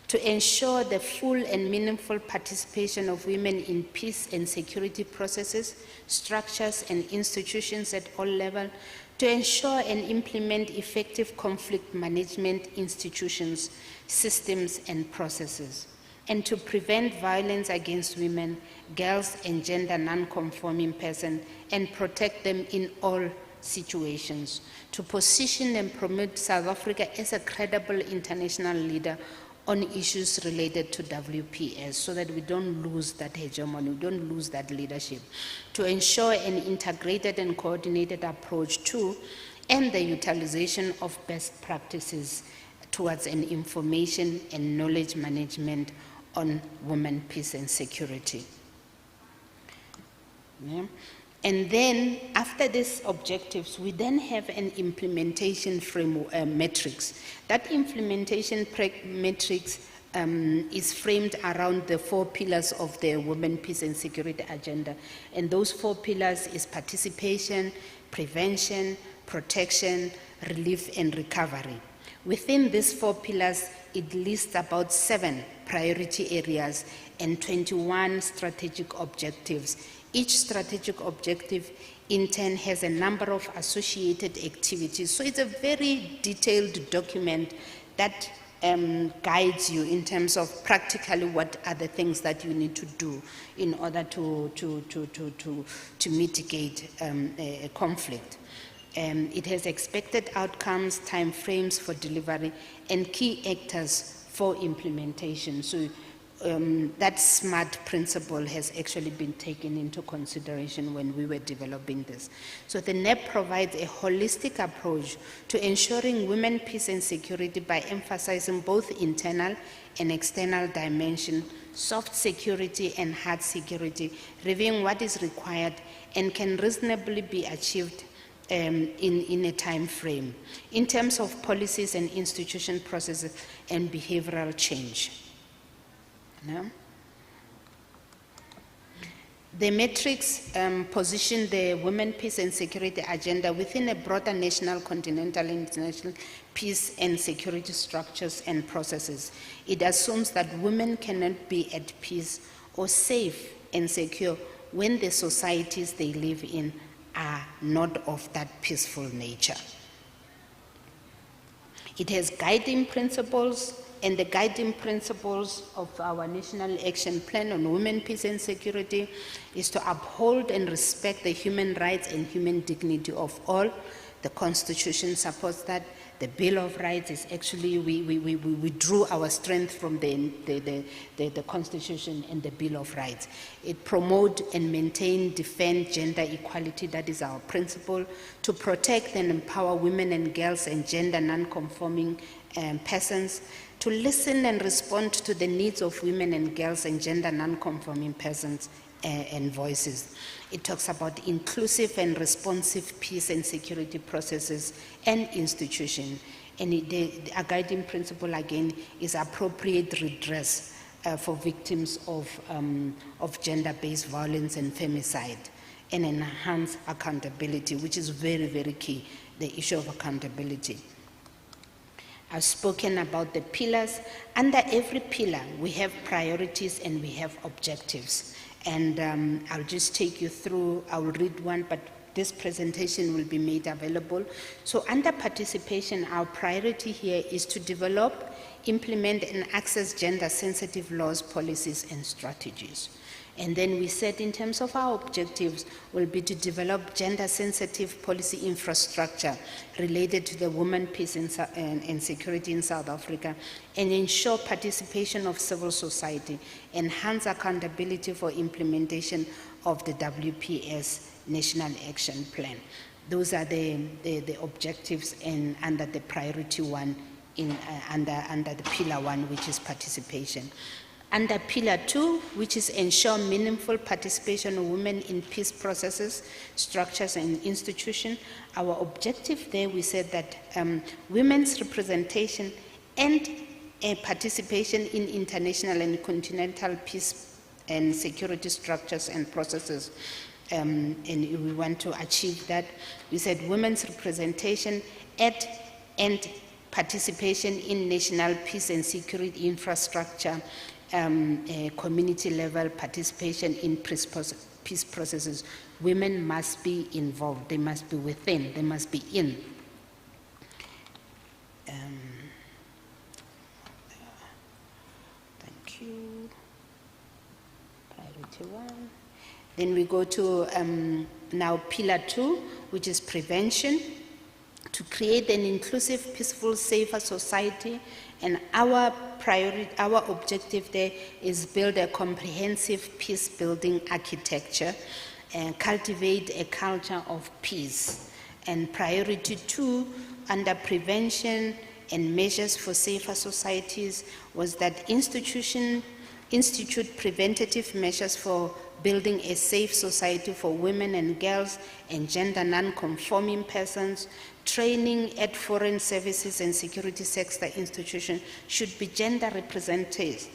to ensure the full and meaningful participation of women in peace and security processes, structures, and institutions at all levels, to ensure and implement effective conflict management institutions, systems, and processes, and to prevent violence against women, girls, and gender non-conforming persons, and protect them in all situations, to position and promote South Africa as a credible international leader on issues related to WPS, so that we don't lose that hegemony, we don't lose that leadership, to ensure an integrated and coordinated approach to and the utilization of best practices towards an information and knowledge management on women, peace, and security. Yeah. And then, after these objectives, we then have an implementation framework, metrics. That implementation metrics is framed around the 4 pillars of the Women, Peace, and Security agenda. And those 4 pillars is participation, prevention, protection, relief and recovery. Within these 4 pillars, it lists about 7 priority areas and 21 strategic objectives. Each strategic objective in turn has a number of associated activities. So it's a very detailed document that guides you in terms of practically what are the things that you need to do in order to mitigate a conflict. It has expected outcomes, time frames for delivery, and key actors for implementation. So that SMART principle has actually been taken into consideration when we were developing this. So the NEP provides a holistic approach to ensuring women, peace and security by emphasizing both internal and external dimension, soft security and hard security, reviewing what is required and can reasonably be achieved in a time frame in terms of policies and institution processes and behavioral change. No? The metrics position the women, peace and security agenda within a broader national, continental, and international peace and security structures and processes. It assumes that women cannot be at peace or safe and secure when the societies they live in are not of that peaceful nature. It has guiding principles, and the guiding principles of our National Action Plan on Women, Peace and Security is to uphold and respect the human rights and human dignity of all. The Constitution supports that. The Bill of Rights is actually, we drew our strength from the Constitution and the Bill of Rights. It promotes and maintains, defend gender equality, that is our principle, to protect and empower women and girls and gender non-conforming persons, to listen and respond to the needs of women and girls and gender non-conforming persons and voices. It talks about inclusive and responsive peace and security processes and institutions. And the guiding principle again is appropriate redress for victims of gender-based violence and femicide, and enhance accountability, which is very, very key, the issue of accountability. I've spoken about the pillars. Under every pillar, we have priorities and we have objectives. And I'll just take you through, I'll read one, but this presentation will be made available. So under participation, our priority here is to develop, implement, and access gender-sensitive laws, policies, and strategies. And then we said in terms of our objectives will be to develop gender-sensitive policy infrastructure related to the women, peace and security in South Africa, and ensure participation of civil society, enhance accountability for implementation of the WPS National Action Plan. Those are the objectives and under the priority one, under the pillar one, which is participation. Under Pillar 2, which is ensure meaningful participation of women in peace processes, structures, and institutions, our objective there, we said that women's representation and participation in international and continental peace and security structures and processes, and we want to achieve that. We said women's representation at and participation in national peace and security infrastructure, community level participation in peace processes. Women must be involved, they must be within, they must be in. Thank you. Priority 1. Then we go to now Pillar 2, which is prevention, to create an inclusive, peaceful, safer society. And our objective there is build a comprehensive peace-building architecture and cultivate a culture of peace. And priority 2, under prevention and measures for safer societies, was that institute preventative measures for building a safe society for women and girls and gender non-conforming persons. Training at foreign services and security sector institutions should be gender representative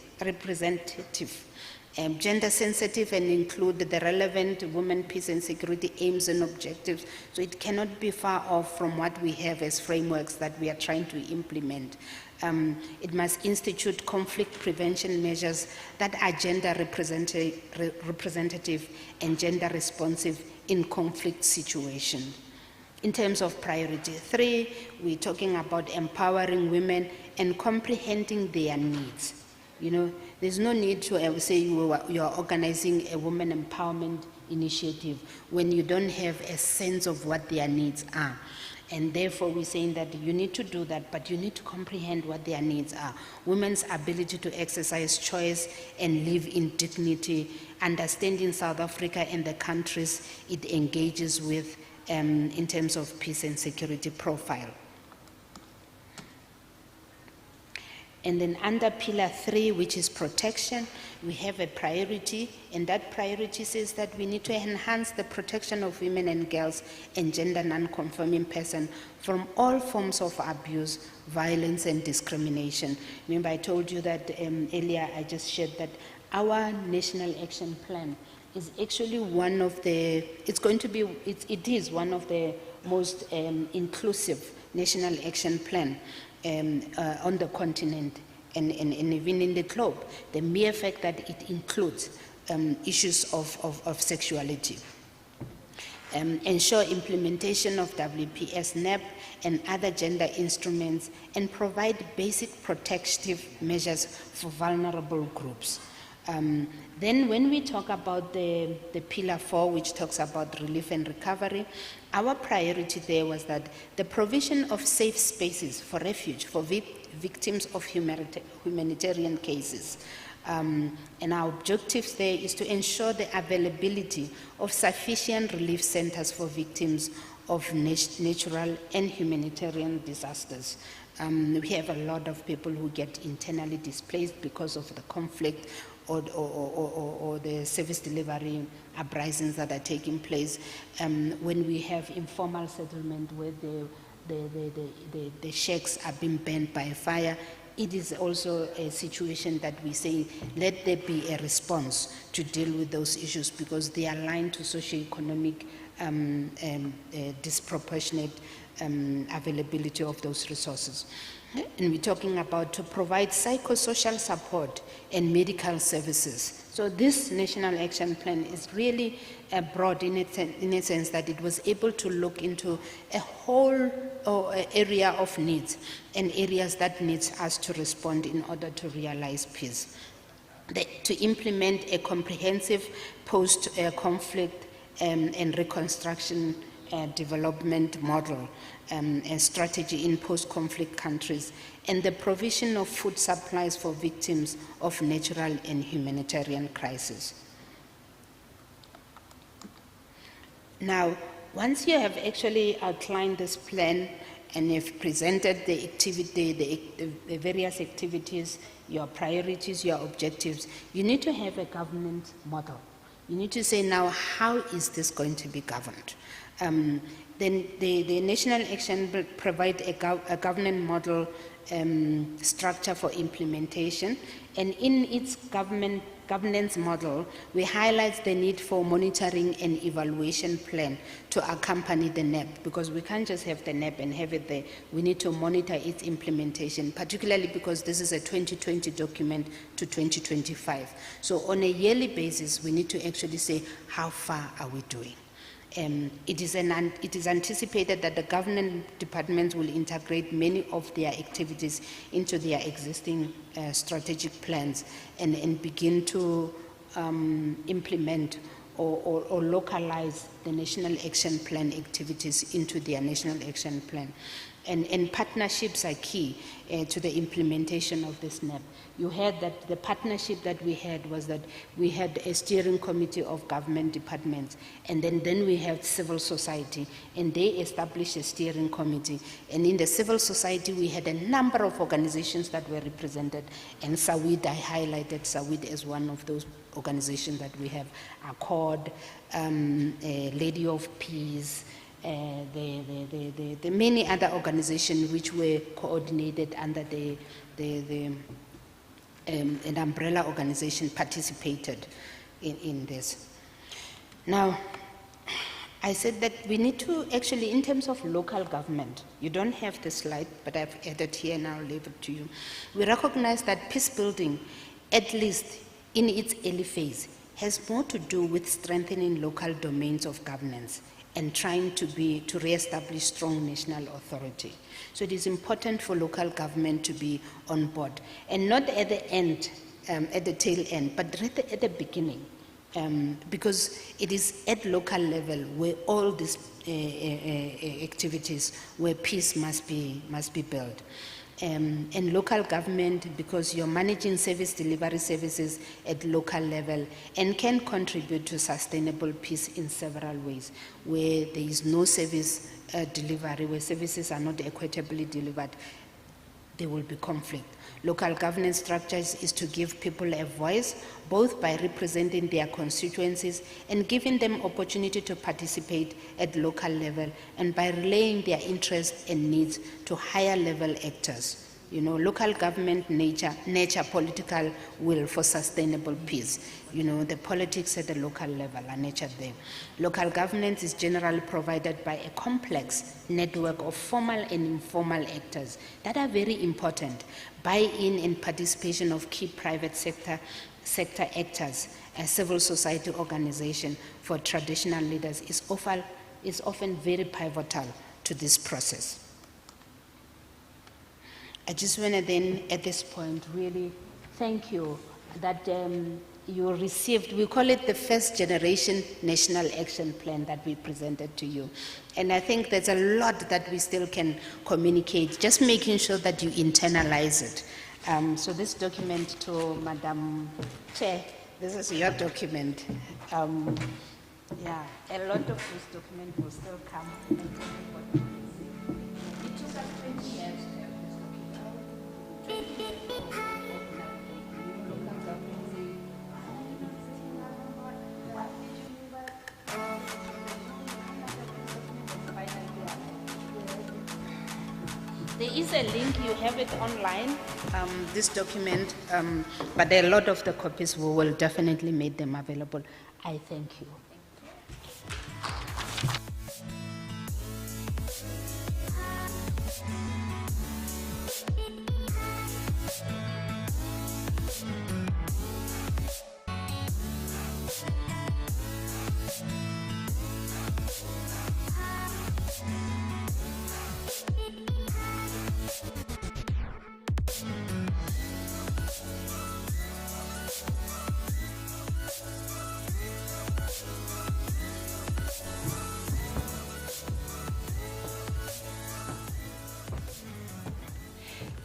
Gender sensitive and include the relevant women, peace and security aims and objectives. So it cannot be far off from what we have as frameworks that we are trying to implement. It must institute conflict prevention measures that are gender representative and gender responsive in conflict situations. In terms of priority 3, we're talking about empowering women and comprehending their needs. You know, there's no need to say you are organizing a women empowerment initiative when you don't have a sense of what their needs are. And therefore, we're saying that you need to do that, but you need to comprehend what their needs are. Women's ability to exercise choice and live in dignity, understanding South Africa and the countries it engages with in terms of peace and security profile. And then under pillar 3, which is protection, we have a priority, and that priority says that we need to enhance the protection of women and girls and gender non-conforming persons from all forms of abuse, violence, and discrimination. Remember, I told you that earlier, I just shared that our National Action Plan is actually one of the, it is one of the most inclusive National Action Plan on the continent and even in the globe. The mere fact that it includes issues of sexuality. Ensure implementation of WPS, NEP, and other gender instruments, and provide basic protective measures for vulnerable groups. Then when we talk about the pillar 4, which talks about relief and recovery, our priority there was that the provision of safe spaces for refuge for victims of humanitarian cases. And our objectives there is to ensure the availability of sufficient relief centers for victims of natural and humanitarian disasters. We have a lot of people who get internally displaced because of the conflict or the service delivery uprisings that are taking place. When we have informal settlement where the shacks are being burned by fire, it is also a situation that we say, let there be a response to deal with those issues because they are aligned to socioeconomic disproportionate availability of those resources. And we're talking about to provide psychosocial support and medical services. So this National Action Plan is really broad in a sense that it was able to look into a whole area of needs and areas that needs us to respond in order to realize peace. To implement a comprehensive post-conflict and reconstruction development model and strategy in post-conflict countries, and the provision of food supplies for victims of natural and humanitarian crisis. Now, once you have actually outlined this plan and you've presented the activity, the various activities, your priorities, your objectives, you need to have a governance model. You need to say now, how is this going to be governed? Then the National Action will provide a governance model structure for implementation, and in its governance model, we highlight the need for monitoring and evaluation plan to accompany the NEP, because we can't just have the NEP and have it there. We need to monitor its implementation, particularly because this is a 2020 document to 2025. So on a yearly basis, we need to actually say, how far are we doing? It is anticipated that the government departments will integrate many of their activities into their existing strategic plans and begin to implement or localize the National Action Plan activities into their National Action Plan. And partnerships are key to the implementation of this NEP. You heard that the partnership that we had was that we had a steering committee of government departments, and then we have civil society, and they established a steering committee. And in the civil society, we had a number of organizations that were represented, and SAWID, I highlighted SAWID as one of those organizations that we have, Accord, Lady of Peace, the many other organizations which were coordinated under the an umbrella organization participated in this. Now, I said that we need to actually, in terms of local government, you don't have the slide, but I've added here and I'll leave it to you. We recognize that peace building, at least in its early phase, has more to do with strengthening local domains of governance and trying to re-establish strong national authority. So it is important for local government to be on board, and not at the end, at the tail end, but right at the beginning. Because it is at local level where all these activities, where peace must be built. And local government, because you're managing service delivery services at local level and can contribute to sustainable peace in several ways, where there is no service delivery, where services are not equitably delivered, there will be conflict. Local governance structures is to give people a voice, both by representing their constituencies and giving them opportunity to participate at local level, and by relaying their interests and needs to higher level actors. You know, local government nature political will for sustainable peace. You know, the politics at the local level are nurtured there. Local governance is generally provided by a complex network of formal and informal actors that are very important. Buy-in and participation of key private sector actors and civil society organization for traditional leaders is often very pivotal to this process. I just want to then, at this point, really thank you that you received, we call it the first generation national action plan that we presented to you. And I think there's a lot that we still can communicate, just making sure that you internalize it. So this document to Madam Chair, this is your document. Yeah, a lot of this document will still come. It took us 20 years. There is a link, you have it online, this document, but a lot of the copies we will definitely make them available. I thank you.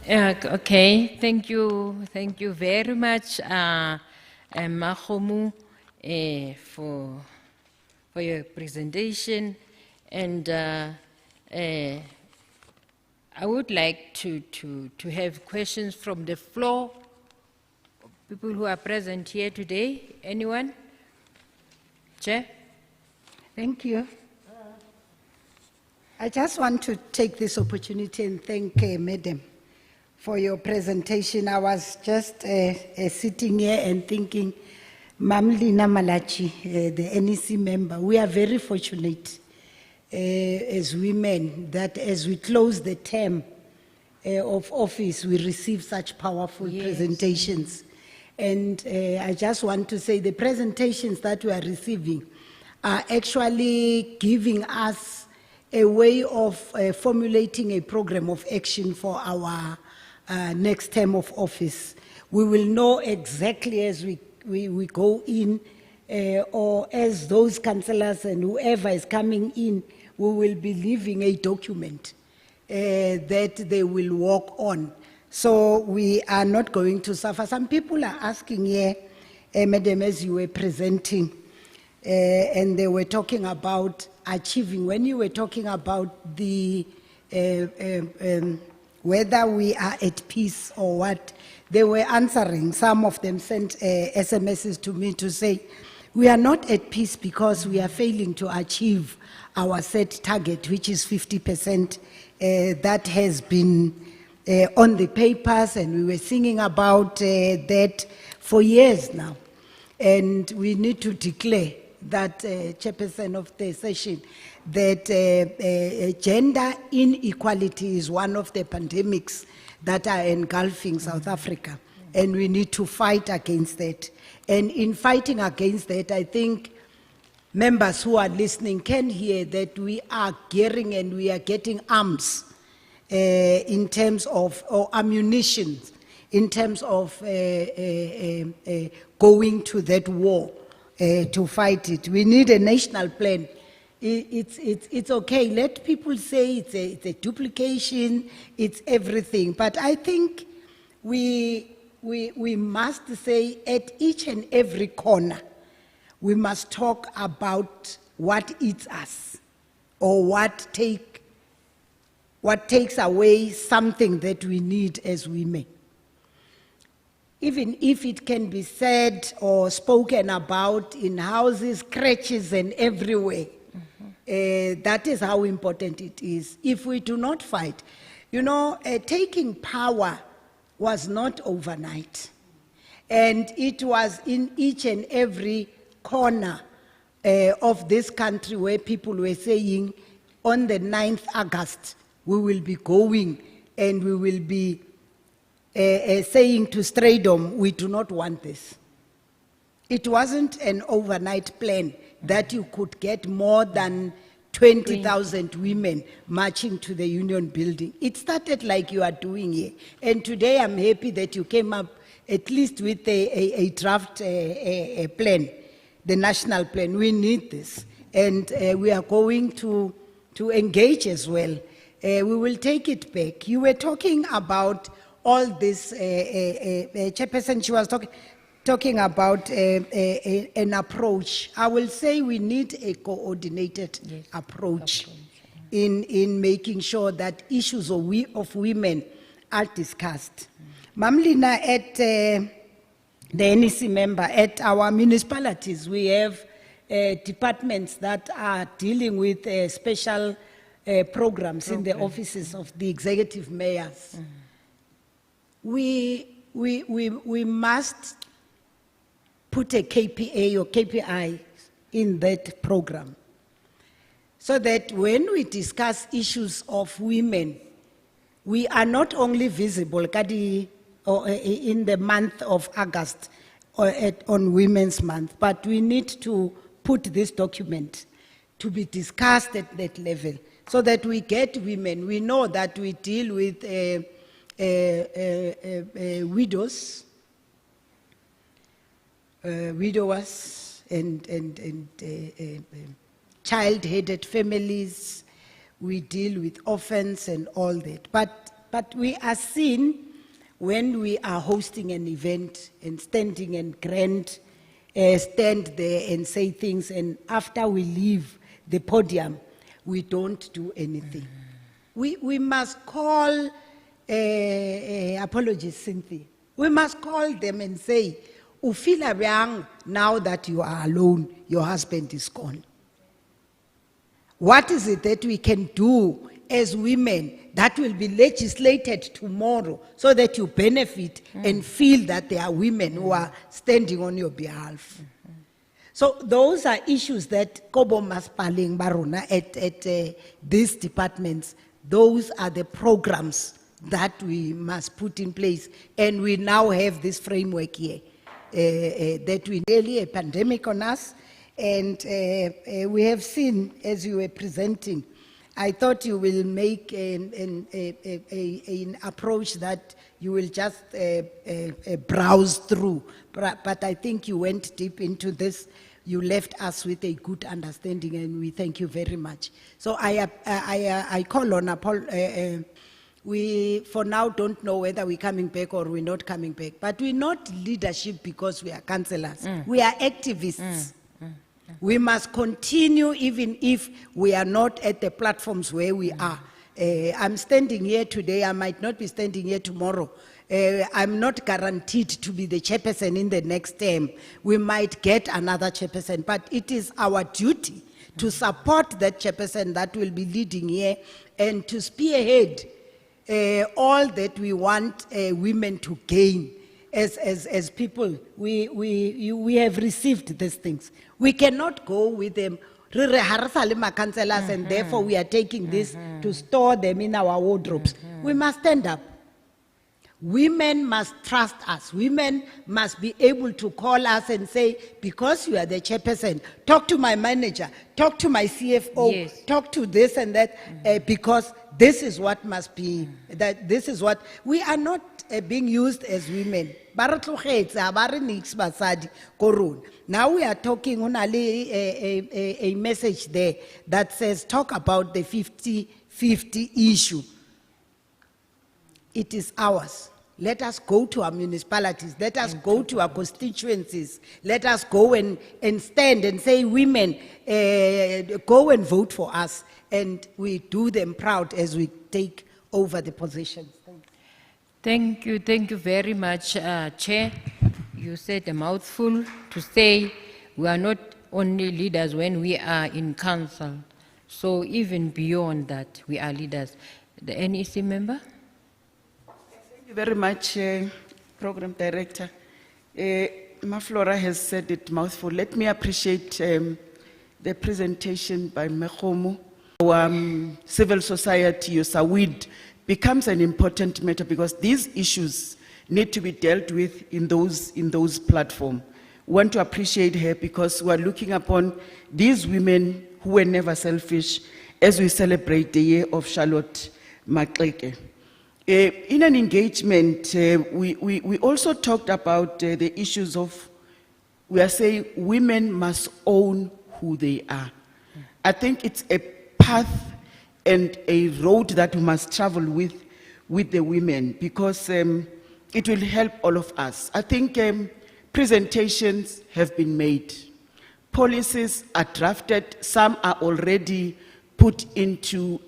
Okay, thank you very much, Mahomu, for your presentation, and I would like to have questions from the floor. People who are present here today. Anyone? Chair? Thank you. I just want to take this opportunity and thank Madam for your presentation. I was just sitting here and thinking, Mamlina Malachi, the NEC member, we are very fortunate as women that as we close the term of office, we receive such powerful presentations. And I just want to say the presentations that we are receiving are actually giving us a way of formulating a program of action for our next term of office. We will know exactly as we go in, or as those councillors and whoever is coming in, we will be leaving a document that they will work on. So we are not going to suffer. Some people are asking here, Madam, as you were presenting, and they were talking about achieving, when you were talking about the whether we are at peace or what, they were answering. Some of them sent SMSs to me to say, we are not at peace because we are failing to achieve our set target, which is 50%, that has been on the papers, and we were singing about that for years now. And we need to declare that, chairperson of the session, that gender inequality is one of the pandemics that are engulfing South Africa, and we need to fight against that. And in fighting against that, I think members who are listening can hear that we are gearing and we are getting arms in terms of, or ammunition, in terms of going to that war to fight it. We need a national plan. It's okay. Let people say it's a duplication, it's everything. But I think we must say at each and every corner, we must talk about what eats us, or what takes away something that we need as women. Even if it can be said or spoken about in houses, crèches, and everywhere, that is how important it is. If we do not fight, taking power was not overnight. And it was in each and every corner of this country where people were saying, on the 9th August, we will be going and we will be saying to Straydom, we do not want this. It wasn't an overnight plan that you could get more than 20,000 women marching to the Union building. It started like you are doing here. And today I'm happy that you came up at least with a draft plan, the national plan. We need this. And we are going to engage as well. We will take it back. You were talking about all this, Chairperson, she was talking about an approach. I will say we need a coordinated approach in making sure that issues of women are discussed. Mamlina, at the NEC member, at our municipalities, we have departments that are dealing with special programs in the offices of the executive mayors. We must put a KPA or KPI in that program, so that when we discuss issues of women, we are not only visible in the month of August or on Women's Month, but we need to put this document to be discussed at that level, so that we get women. We know that we deal with widows, widowers, and child-headed families. We deal with orphans and all that. But we are seen when we are hosting an event and standing and stand there and say things, and after we leave the podium, we don't do anything. We must call, apologies, Cynthia. We must call them and say, "Ufila bjang now that you are alone, your husband is gone. What is it that we can do as women that will be legislated tomorrow, so that you benefit and feel that there are women who are standing on your behalf?" So those are issues that Kobo Maspaling Barona at these departments. Those are the programs that we must put in place. And we now have this framework here, that we nearly a pandemic on us. And we have seen, as you were presenting, I thought you will make an approach that you will just browse through. But I think you went deep into this. You left us with a good understanding, and we thank you very much. So I call on we for now don't know whether we're coming back or we're not coming back. But we're not leadership because we are councillors. We are activists. We must continue even if we are not at the platforms where we are. I'm standing here today, I might not be standing here tomorrow. I'm not guaranteed to be the chairperson in the next term. We might get another chairperson, but it is our duty to support that chairperson that will be leading here and to spearhead all that we want women to gain as people. We have received these things. We cannot go with them. And therefore we are taking this to store them in our wardrobes. We must stand up. Women must trust us. Women must be able to call us and say, because you are the chairperson, talk to my manager, talk to my CFO, Yes. talk to this and that, because this is what must be, that this is what, we are not being used as women. Now we are talking on a message there that says, talk about the 50-50 issue. It is ours. Let us go to our municipalities. Let us go to our constituencies. Let us go and stand and say, women, go and vote for us. And we do them proud as we take over the positions. Thank you very much, Chair. You said a mouthful to say we are not only leaders when we are in council. So even beyond that, we are leaders. The NEC member? Thank you very much, Program Director. Maflora has said it mouthful. Let me appreciate the presentation by Mekhomo. Civil society, USAWID, becomes an important matter because these issues need to be dealt with in those platforms. We want to appreciate her because we are looking upon these women who were never selfish as we celebrate the year of Charlotte Maxeke. In an engagement, we also talked about the issues of, we are saying women must own who they are. I think it's a path and a road that we must travel with the women because it will help all of us. I think presentations have been made. Policies are drafted. Some are already put into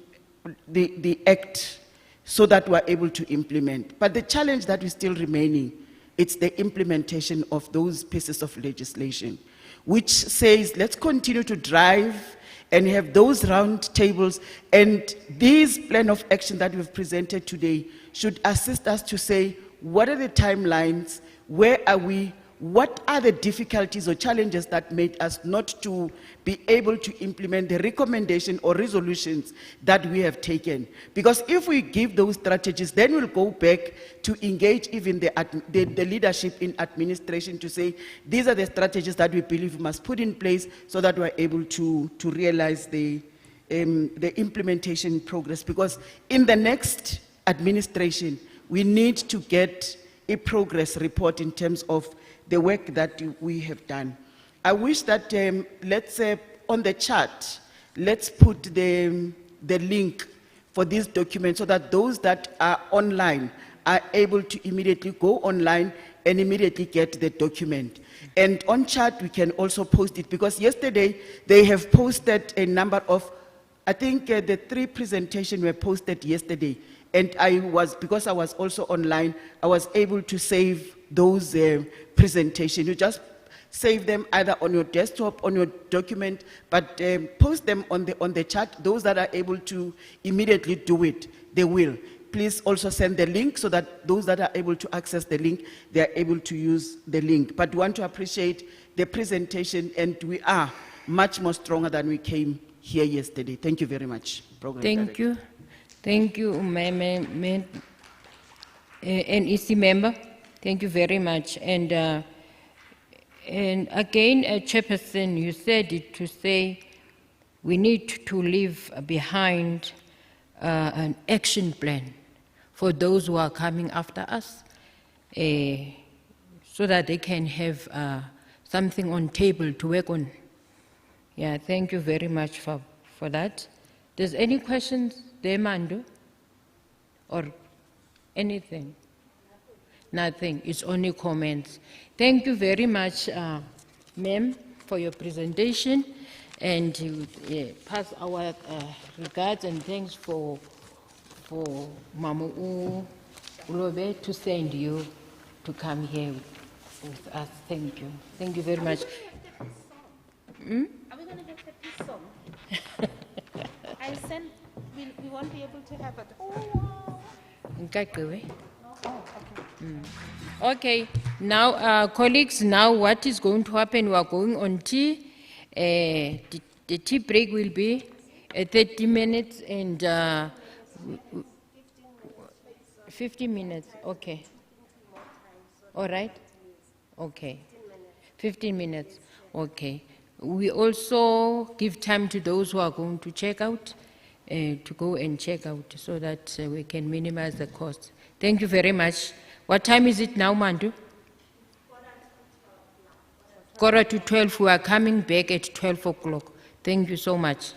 the act so that we're able to implement. But the challenge that is still remaining, it's the implementation of those pieces of legislation, which says, let's continue to drive and have those round tables. And this plan of action that we've presented today should assist us to say, what are the timelines? Where are we? What are the difficulties or challenges that made us not to be able to implement the recommendation or resolutions that we have taken? Because if we give those strategies, then we'll go back to engage even the leadership in administration to say, these are the strategies that we believe we must put in place so that we're able to realize the implementation progress. Because in the next administration, we need to get a progress report in terms of the work that we have done. I wish that, let's on the chat, let's put the link for this document so that those that are online are able to immediately go online and immediately get the document. And on chat, we can also post it because yesterday they have posted a number of, I think the 3 presentations were posted yesterday. And because I was also online, I was able to save those presentations. You just save them either on your desktop, on your document, but post them on the chat. Those that are able to immediately do it, they will. Please also send the link so that those that are able to access the link, they are able to use the link. But we want to appreciate the presentation, and we are much more stronger than we came here yesterday. Thank you very much, Program Director. Thank you, NEC member. Thank you very much. And again, Chairperson, you said it to say we need to leave behind an action plan for those who are coming after us, so that they can have something on table to work on. Yeah, thank you very much for that. There's any questions there, Mando? Or anything? Nothing, it's only comments. Thank you very much, ma'am, for your presentation, and pass our regards and thanks for Mamu Ulobe to send you to come here with us. Thank you. Thank you very much. Are we going to get the peace song? I sent, we won't be able to have it. Oh, wow. Nkaqiwe. Okay, now, colleagues, now what is going to happen? We are going on tea. The tea break will be 30 minutes and 50 minutes. Okay. All right. Okay. 15 minutes. Okay. We also give time to those who are going to check out to go and check out so that we can minimize the cost. Thank you very much. What time is it now, Mandu? 11:45. We are coming back at 12 o'clock. Thank you so much.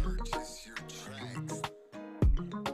Purchase your tracks today.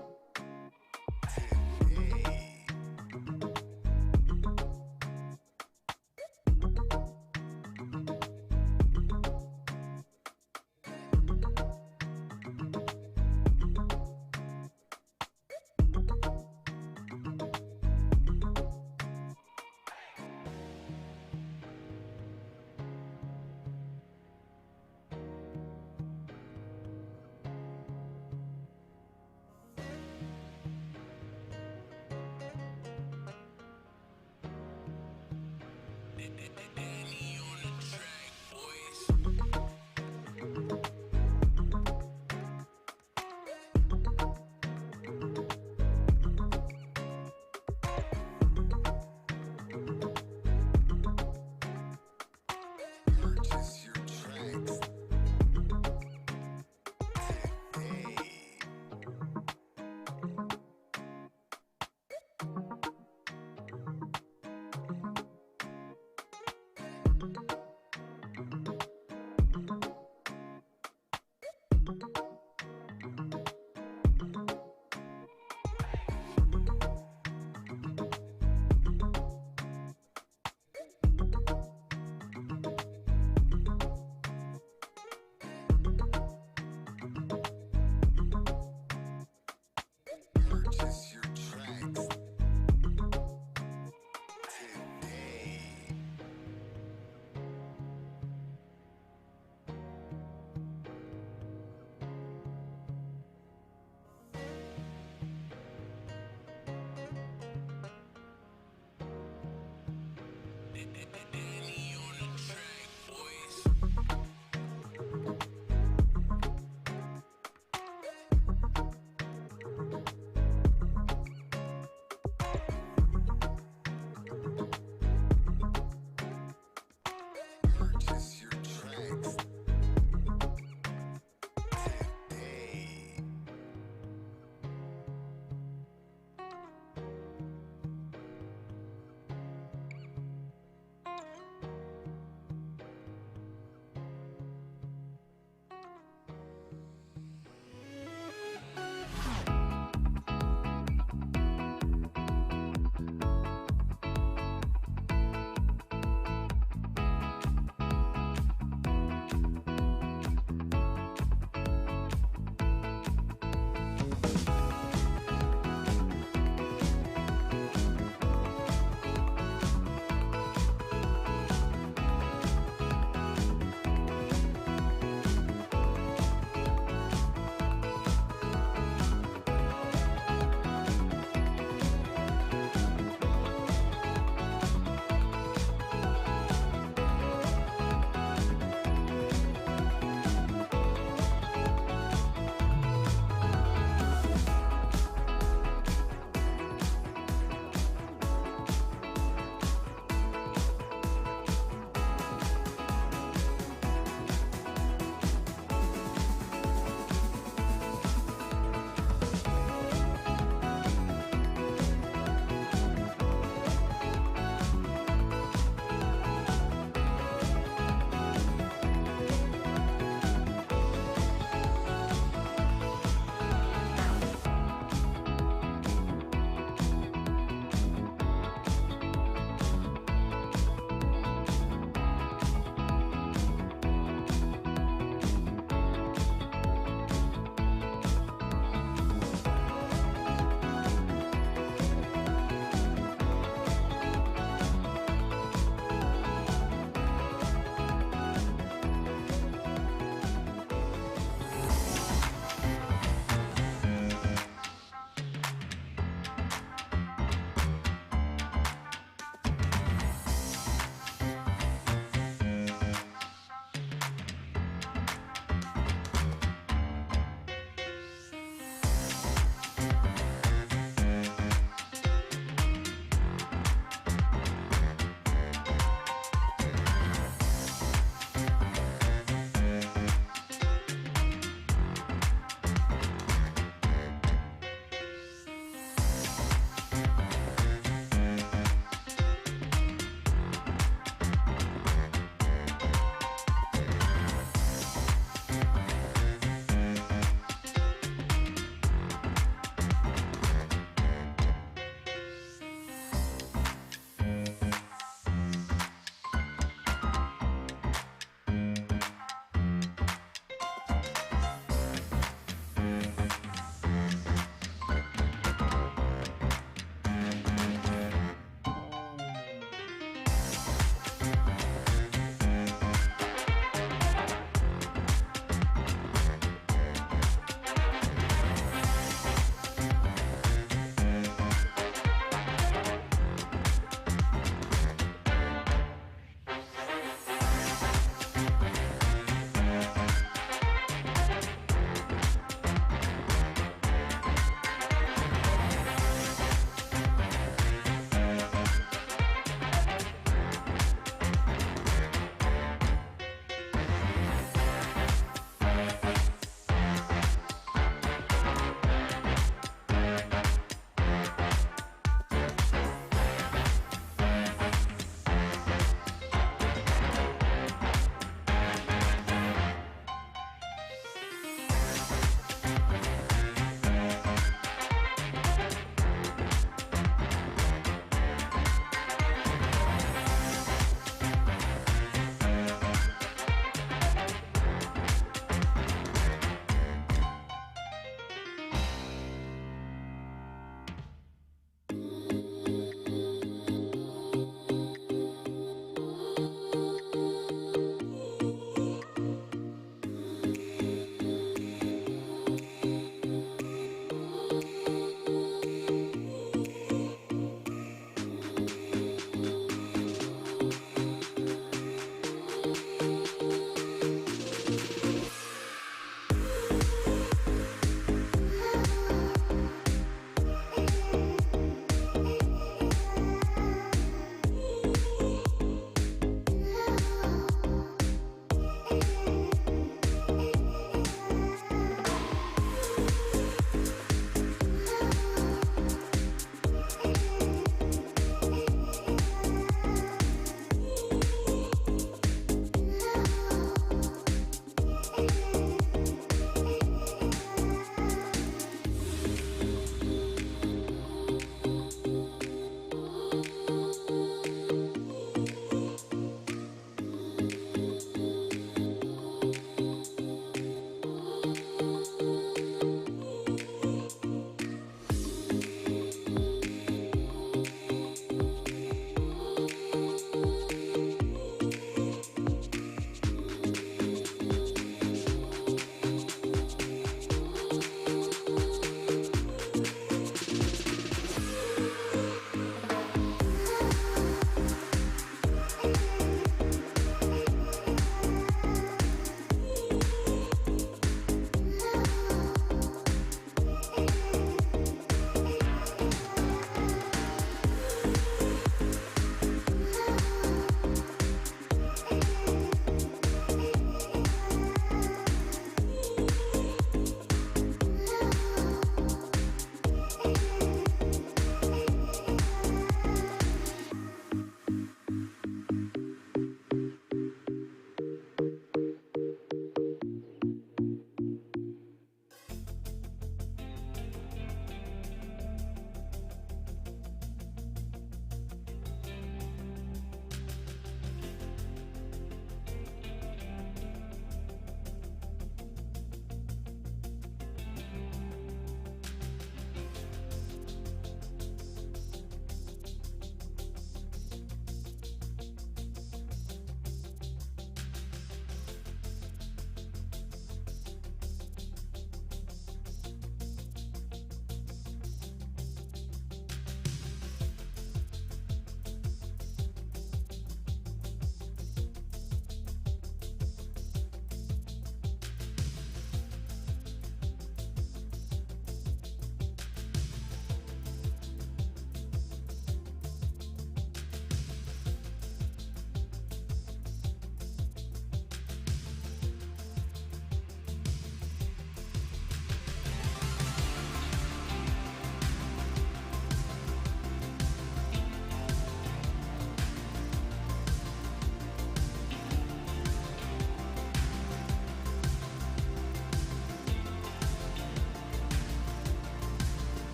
Danny on the track, boys. Purchase your tracks today. Purchase your tracks today. Danny on the track, boys. Purchase your tracks today.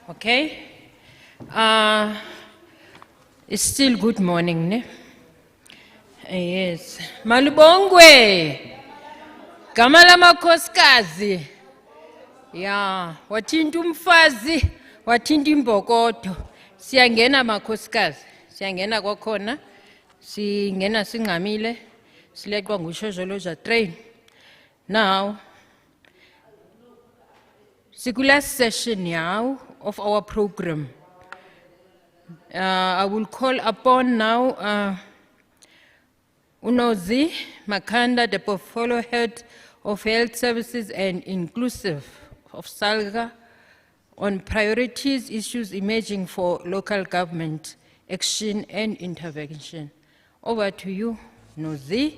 Okay? It's still good morning, ne? Yes. Malibongwe. Gamala makoskazi. Ya, wathinta umfazi, wathinta imbokodo. Siyangena makhosikazi. Siyangena kwakhona. Singena singxamile. Sileqwa ngushozoloza train. Now, last session now of our program. I will call upon now Unozi Makanda, the portfolio head of Health Services and Inclusive of SALGA, on priorities issues emerging for local government action and intervention. Over to you, Nozi.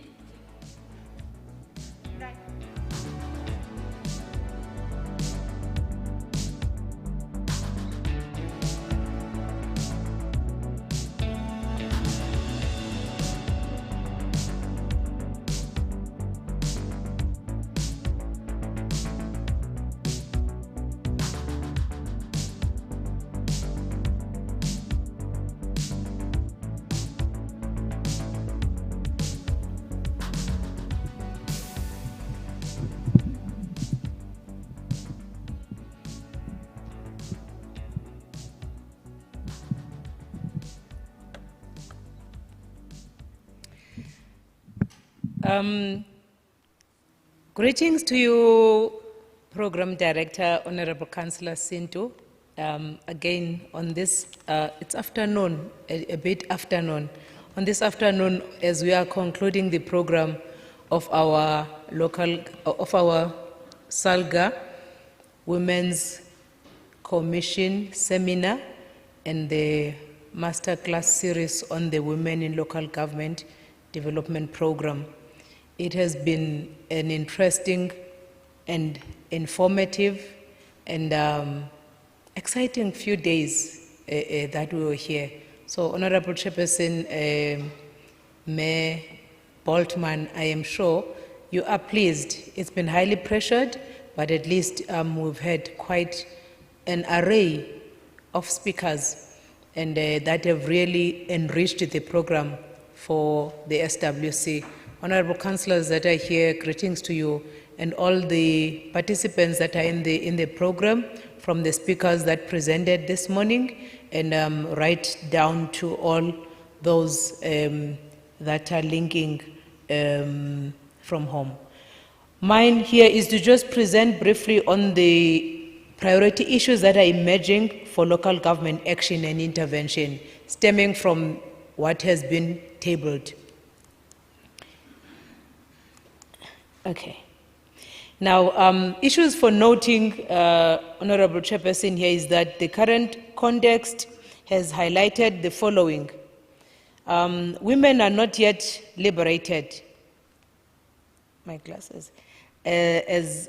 Greetings to you, Program Director, Honorable Councillor Sintu. Again, on this, it's afternoon, a bit afternoon. On this afternoon, as we are concluding the program of our SALGA Women's Commission Seminar and the Masterclass series on the Women in Local Government Development Program. It has been an interesting and informative and exciting few days that we were here. So, Honorable Chairperson, Mayor Boltman, I am sure you are pleased. It's been highly pressured, but at least we've had quite an array of speakers and that have really enriched the program for the SWC. Honorable councillors that are here, greetings to you, and all the participants that are in the program, from the speakers that presented this morning, and right down to all those that are linking from home. Mine here is to just present briefly on the priority issues that are emerging for local government action and intervention, stemming from what has been tabled. Okay. Now, issues for noting, Honorable Chairperson, here is that the current context has highlighted the following. Women are not yet liberated. My glasses. It's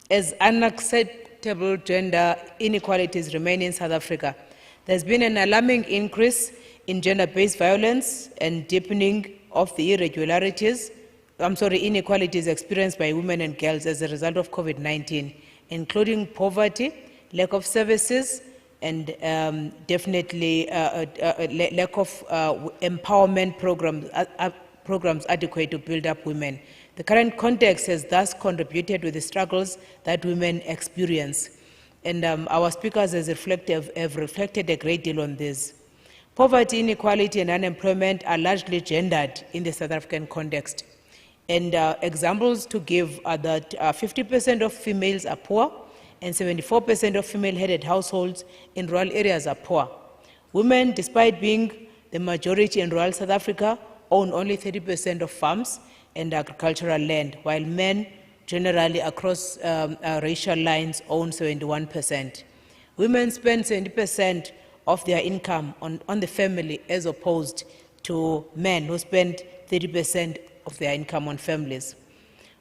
as unacceptable gender inequalities remain in South Africa. There's been an alarming increase in gender-based violence and deepening of the inequalities experienced by women and girls as a result of COVID-19, including poverty, lack of services, and definitely lack of empowerment programs adequate to build up women. The current context has thus contributed to the struggles that women experience. And our speakers have reflected a great deal on this. Poverty, inequality, and unemployment are largely gendered in the South African context. And examples to give are that 50% of females are poor, and 74% of female-headed households in rural areas are poor. Women, despite being the majority in rural South Africa, own only 30% of farms and agricultural land, while men generally across racial lines own 71%. Women spend 70% of their income on the family, as opposed to men who spend 30% of their income on families.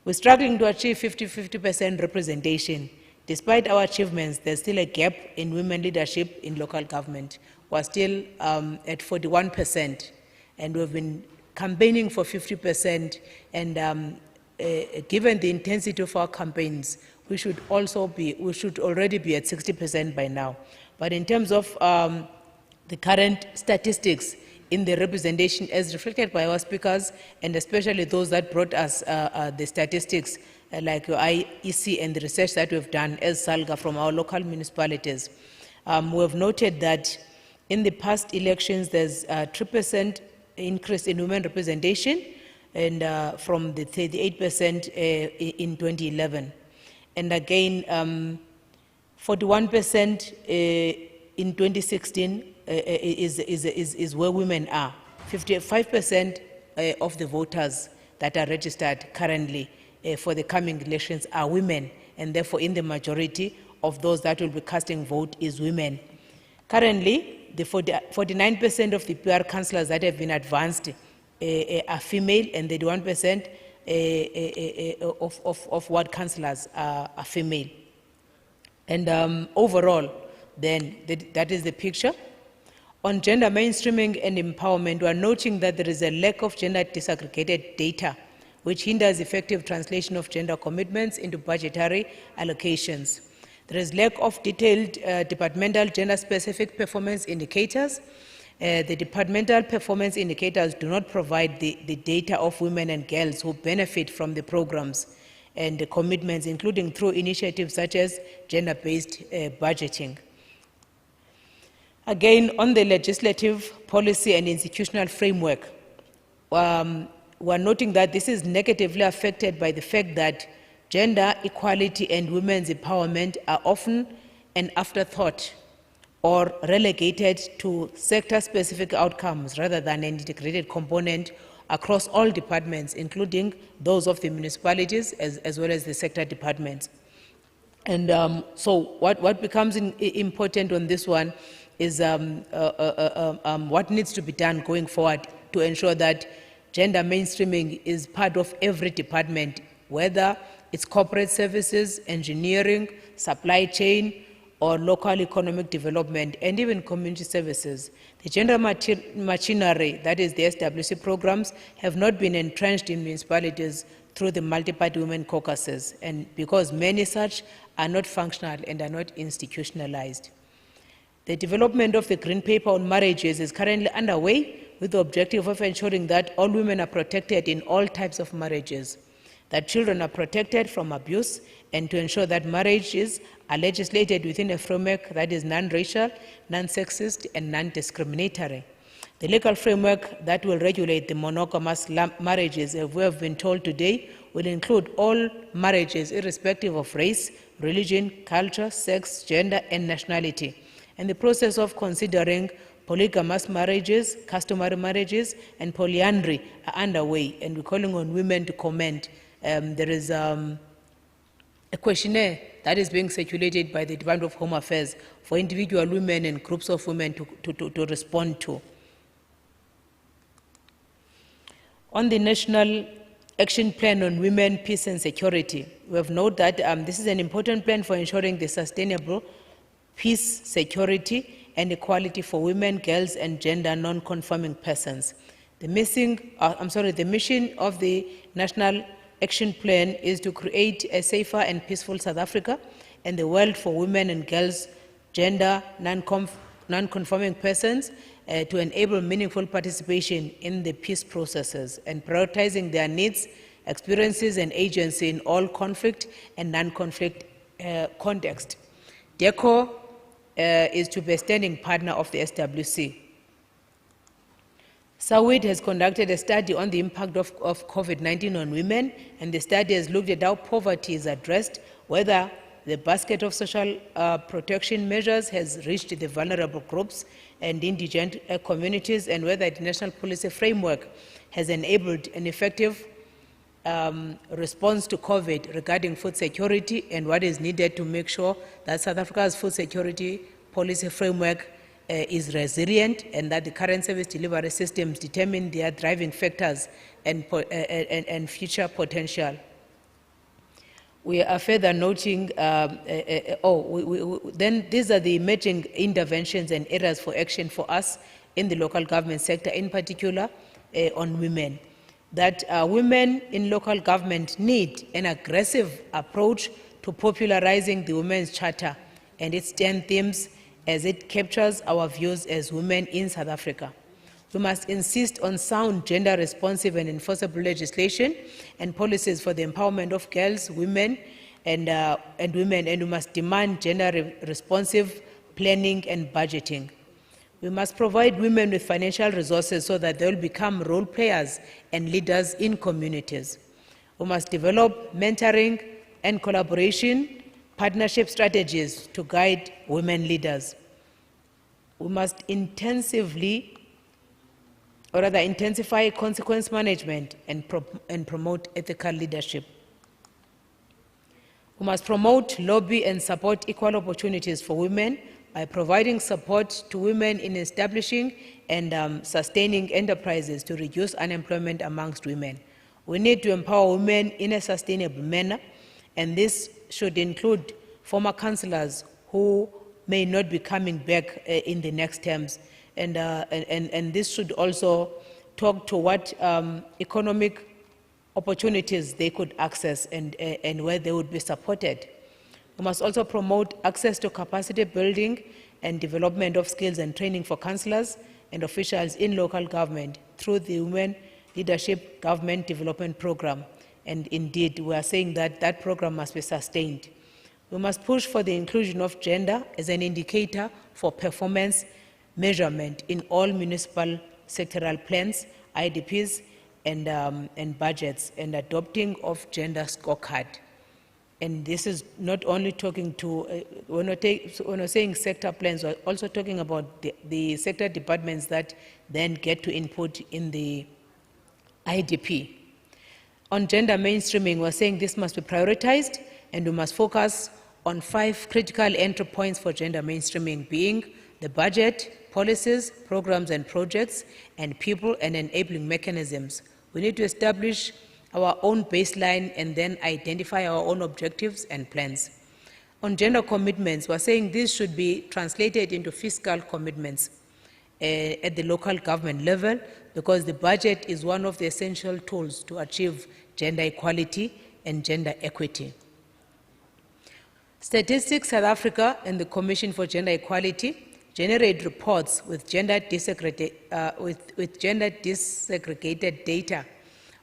We're struggling to achieve 50-50% representation. Despite our achievements, there's still a gap in women leadership in local government. We're still at 41%, and we've been campaigning for 50%, and given the intensity of our campaigns, we should already be at 60% by now. But in terms of the current statistics in the representation as reflected by our speakers, and especially those that brought us the statistics like your IEC and the research that we've done as SALGA from our local municipalities, we have noted that in the past elections there's a 3% increase in women representation, and from the 38% in 2011. And again, 41% in 2016 is where women are. 55% of the voters that are registered currently for the coming elections are women, and therefore in the majority of those that will be casting vote is women. Currently, the 49% of the PR councillors that have been advanced are female, and 31% of ward councillors are female. And overall, then, that is the picture. On gender mainstreaming and empowerment, we are noting that there is a lack of gender disaggregated data, which hinders effective translation of gender commitments into budgetary allocations. There is lack of detailed departmental gender-specific performance indicators. The departmental performance indicators do not provide the data of women and girls who benefit from the programs and the commitments, including through initiatives such as gender-based budgeting. Again, on the legislative, policy and institutional framework, we're noting that this is negatively affected by the fact that gender equality and women's empowerment are often an afterthought or relegated to sector-specific outcomes rather than an integrated component across all departments, including those of the municipalities as well as the sector departments. And so what becomes important on this one is what needs to be done going forward to ensure that gender mainstreaming is part of every department, whether it's corporate services, engineering, supply chain, or local economic development, and even community services. The gender machinery, that is the SWC programs, have not been entrenched in municipalities through the multi-party women caucuses, and because many such are not functional and are not institutionalized. The development of the Green Paper on marriages is currently underway with the objective of ensuring that all women are protected in all types of marriages, that children are protected from abuse, and to ensure that marriages are legislated within a framework that is non-racial, non-sexist, and non-discriminatory. The legal framework that will regulate the monogamous marriages, as we have been told today, will include all marriages irrespective of race, religion, culture, sex, gender, and nationality. And the process of considering polygamous marriages, customary marriages, and polyandry are underway, and we're calling on women to comment. There is a questionnaire that is being circulated by the Department of Home Affairs for individual women and groups of women to respond to. On the National Action Plan on Women, Peace and Security, we have noted that this is an important plan for ensuring the sustainable peace, security, and equality for women, girls, and gender non-conforming persons. The mission of the National Action Plan is to create a safer and peaceful South Africa and the world for women and girls, gender non-conforming persons, to enable meaningful participation in the peace processes and prioritizing their needs, experiences, and agency in all conflict and non-conflict context. DECO is to be a standing partner of the SWC. SAWID has conducted a study on the impact of COVID-19 on women, and the study has looked at how poverty is addressed, whether the basket of social protection measures has reached the vulnerable groups and indigent communities, and whether the national policy framework has enabled an effective response to COVID regarding food security, and what is needed to make sure that South Africa's food security policy framework is resilient, and that the current service delivery systems determine their driving factors and future potential. We are further noting, then these are the emerging interventions and areas for action for us in the local government sector, in particular on women. that women in local government need an aggressive approach to popularizing the Women's Charter and its 10 themes as it captures our views as women in South Africa. We must insist on sound gender-responsive and enforceable legislation and policies for the empowerment of girls, women, and women, and we must demand gender-responsive planning and budgeting. We must provide women with financial resources so that they will become role players and leaders in communities. We must develop mentoring and collaboration partnership strategies to guide women leaders. We must intensify consequence management and promote ethical leadership. We must promote, lobby, and support equal opportunities for women by providing support to women in establishing and sustaining enterprises to reduce unemployment amongst women. We need to empower women in a sustainable manner, and this should include former councillors who may not be coming back in the next terms. And this should also talk to what economic opportunities they could access and where they would be supported. We must also promote access to capacity building and development of skills and training for councillors and officials in local government through the Women Leadership Government Development Program. And indeed, we are saying that that program must be sustained. We must push for the inclusion of gender as an indicator for performance measurement in all municipal sectoral plans, IDPs, and budgets, and adopting of gender scorecard. And this is not only talking to, when we're saying sector plans, we're also talking about the sector departments that then get to input in the IDP. On gender mainstreaming, we're saying this must be prioritized, and we must focus on 5 critical entry points for gender mainstreaming, being the budget, policies, programs and projects, and people and enabling mechanisms. We need to establish our own baseline and then identify our own objectives and plans. On gender commitments, we're saying this should be translated into fiscal commitments at the local government level, because the budget is one of the essential tools to achieve gender equality and gender equity. Statistics South Africa and the Commission for Gender Equality generate reports with gender disaggregated data,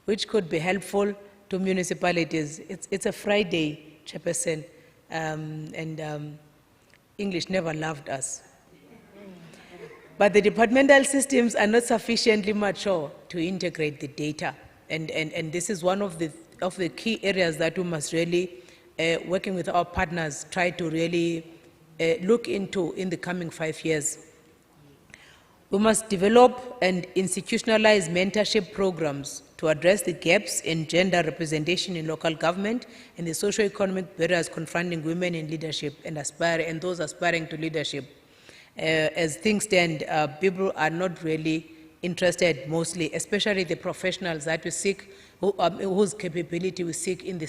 which could be helpful to municipalities. It's a Friday, Chairperson, and English never loved us. But the departmental systems are not sufficiently mature to integrate the data, and this is one of the key areas that we must really, working with our partners, try to really look into in the coming 5 years. We must develop and institutionalize mentorship programs to address the gaps in gender representation in local government and the socio-economic barriers confronting women in leadership and those aspiring to leadership. As things stand, people are not really interested mostly, especially the professionals that we seek, whose capability we seek in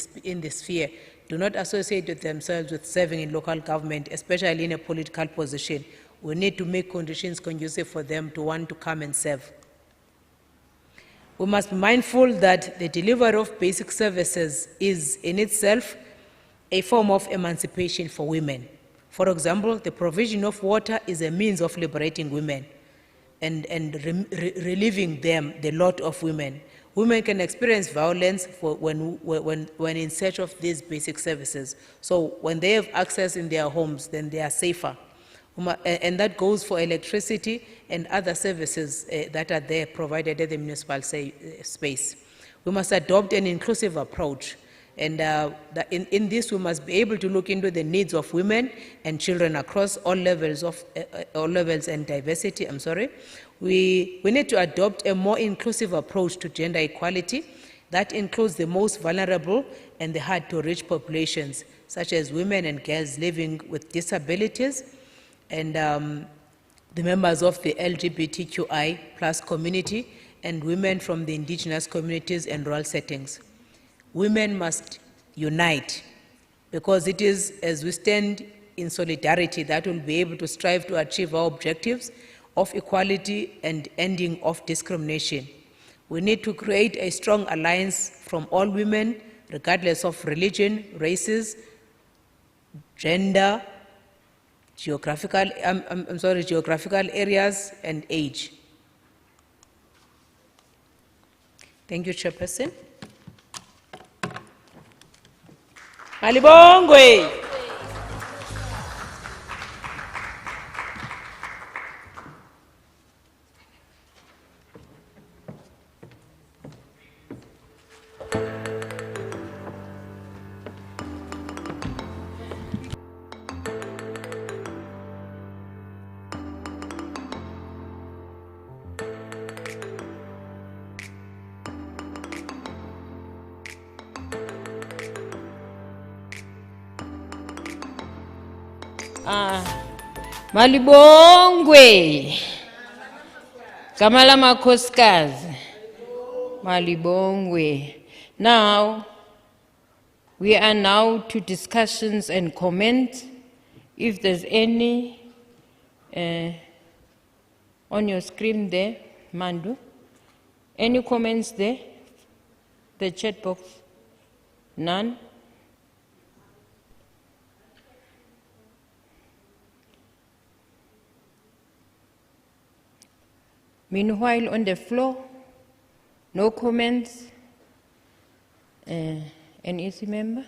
the sphere, do not associate with themselves with serving in local government, especially in a political position. We need to make conditions conducive for them to want to come and serve. We must be mindful that the delivery of basic services is in itself a form of emancipation for women. For example, the provision of water is a means of liberating women and relieving them the lot of women. Women can experience violence when in search of these basic services. So when they have access in their homes, then they are safer. And that goes for electricity and other services that are there provided at the municipal space. We must adopt an inclusive approach. And in this, we must be able to look into the needs of women and children across all levels and diversity. We need to adopt a more inclusive approach to gender equality that includes the most vulnerable and the hard-to-reach populations, such as women and girls living with disabilities, and the members of the LGBTQI plus community, and women from the indigenous communities and rural settings. Women must unite, because it is as we stand in solidarity that we'll be able to strive to achieve our objectives of equality and ending of discrimination. We need to create a strong alliance from all women, regardless of religion, races, gender, geographical areas, and age. Thank you, Chairperson. Malibongwe. Malibongwe. Kamala Makoskazi. Malibongwe. Now, we are now to discussions and comments. If there's any on your screen there, Mandu, any comments there? The chat box? None? Meanwhile, on the floor, no comments. An EC member?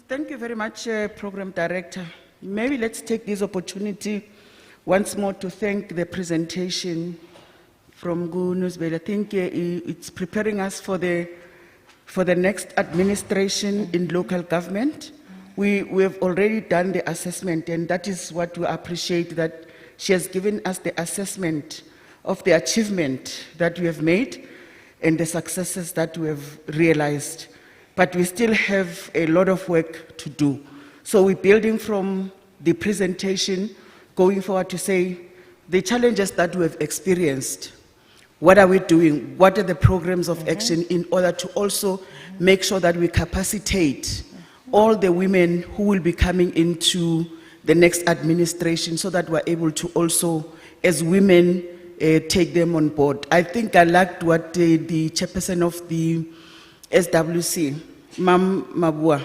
Thank you very much, Program Director. Maybe let's take this opportunity once more to thank the presentation from Gu Nusbel. I think it's preparing us for the next administration in local government. We have already done the assessment, and that is what we appreciate, that she has given us the assessment of the achievement that we have made and the successes that we have realized. But we still have a lot of work to do. So we're building from the presentation, going forward to say, the challenges that we have experienced, what are we doing? What are the programs of action in order to also make sure that we capacitate all the women who will be coming into the next administration, so that we're able to also, as women, take them on board. I think I liked what the chairperson of the SWC, Mam Mabua,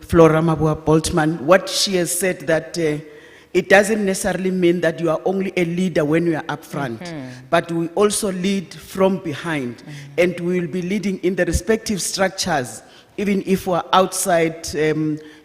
Flora Mabua Boltman, what she has said, that it doesn't necessarily mean that you are only a leader when you are up front, but we also lead from behind, and we will be leading in the respective structures, even if we're outside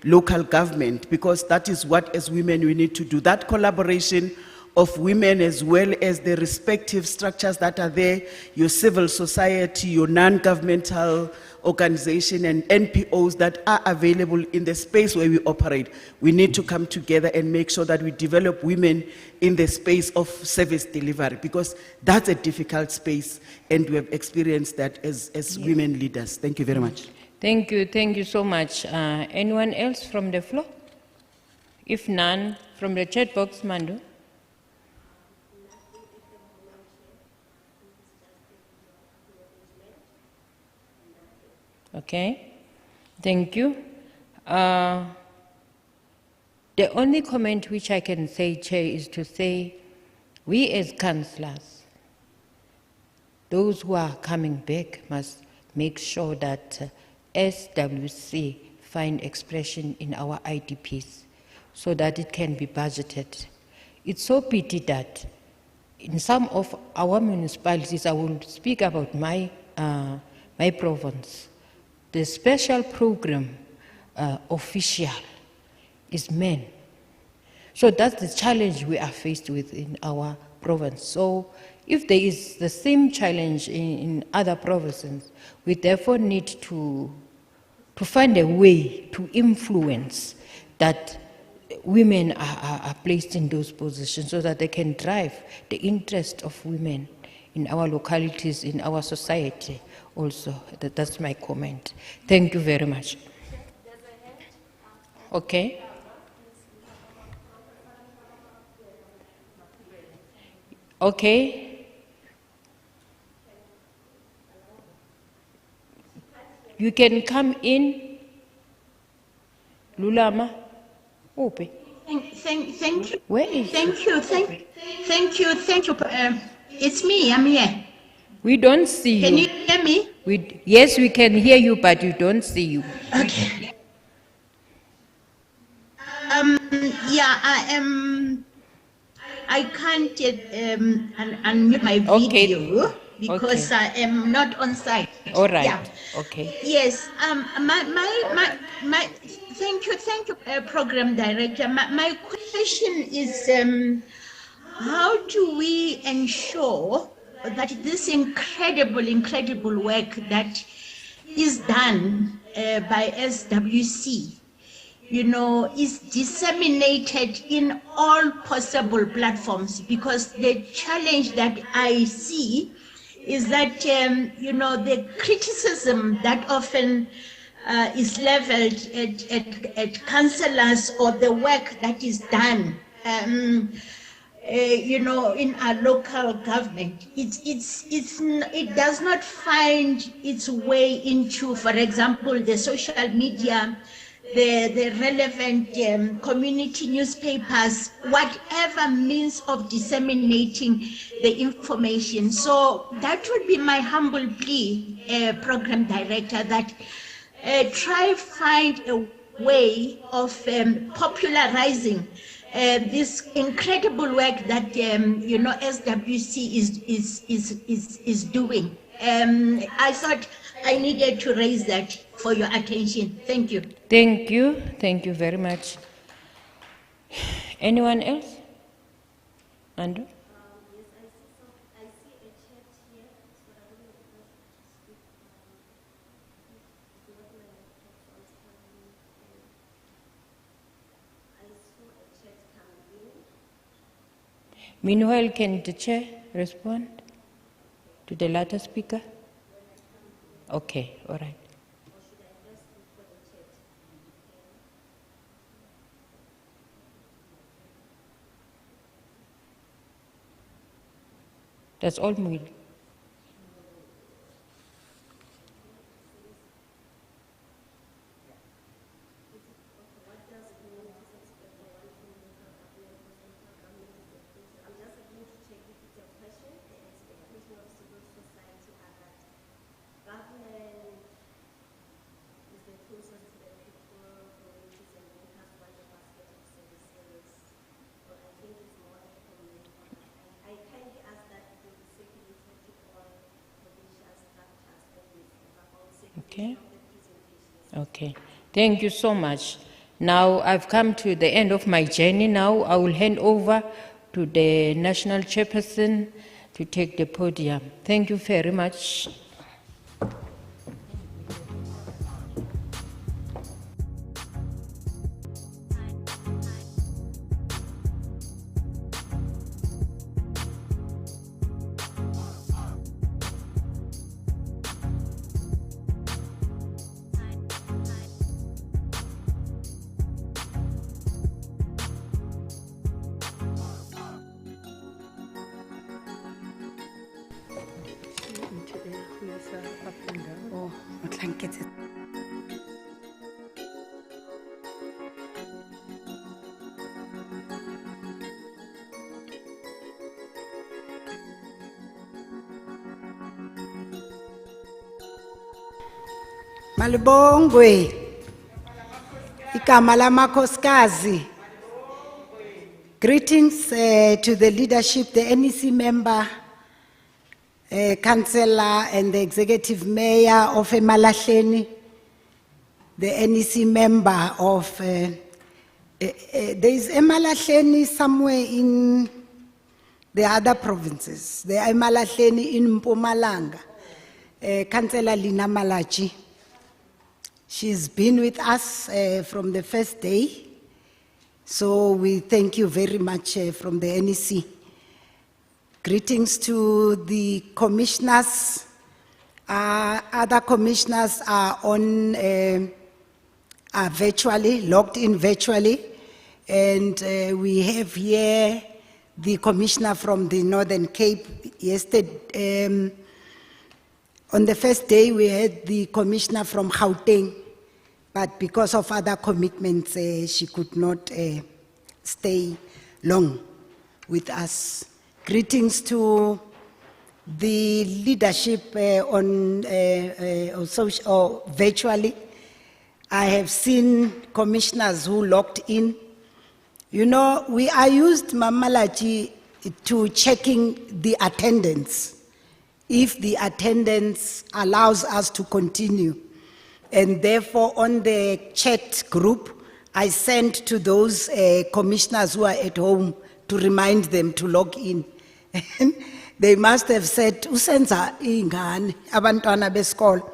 local government, because that is what, as women, we need to do. That collaboration of women, as well as the respective structures that are there, your civil society, your non-governmental organization, and NPOs that are available in the space where we operate. We need to come together and make sure that we develop women in the space of service delivery, because that's a difficult space, and we have experienced that as women leaders. Thank you very much. Thank you so much. Anyone else from the floor? If none, from the chat box, Mandu. Okay, thank you. The only comment which I can say, Chair, is to say, we as councillors, those who are coming back must make sure that SWC find expression in our IDPs so that it can be budgeted. It's so pity that in some of our municipalities, I will speak about my province, the special program official is men. So that's the challenge we are faced with in our province. So if there is the same challenge in other provinces, we therefore need to find a way to influence that women are placed in those positions so that they can drive the interest of women in our localities, in our society also. That's my comment. Thank you very much. Okay. Okay. You can come in. Lulama. Ope. Thank you. Where is Thank you. Thank you. It's me. I'm here. We don't see Can you. you hear me? Yes, we can hear you, but we don't see you. Okay. Yeah, I can't unmute my Okay. video because Okay. I am not on site. All right. Yeah. Okay. Yes. Thank you, program director. My question is, how do we ensure that this incredible work that is done by SWC, is disseminated in all possible platforms? Because the challenge that I see is that, the criticism that often is leveled at councillors or the work that is done, in our local government, it does not find its way into, for example, the social media, the relevant community newspapers, whatever means of disseminating the information. So that would be my humble plea, program director, that try find a way of popularizing this incredible work that SWC is doing. I thought I needed to raise that for your attention. Thank you. Thank you. Thank you very much. Anyone else? Andrew? Meanwhile, can the chair respond to the latter speaker? Okay, all right. That's all, Mui. Okay. Okay. Thank you so much. Now I've come to the end of my journey. Now I will hand over to the national chairperson to take the podium. Thank you very much. Oh, Motlankete. Malibongwe. Igama lamakhosikazi. Greetings to the leadership, the NEC member, councillor and the executive mayor of Emalahleni, the NEC member of, there is Emalahleni somewhere in the other provinces. There are Emalahleni in Mpumalanga, Councillor Lina Malachi. She's been with us from the first day. So we thank you very much from the NEC. Greetings to the commissioners. Other commissioners are on, are virtually, logged in virtually. And we have here the commissioner from the Northern Cape. Yesterday, on the first day, we had the commissioner from Gauteng. But because of other commitments, she could not stay long with us. Greetings to the leadership on social or virtually. I have seen commissioners who logged in. You know, we are used, Mamalaji, to checking the attendance, if the attendance allows us to continue. And therefore, on the chat group, I sent to those commissioners who are at home to remind them to log in. They must have said, "Usenza ingane abantwana besikolo,"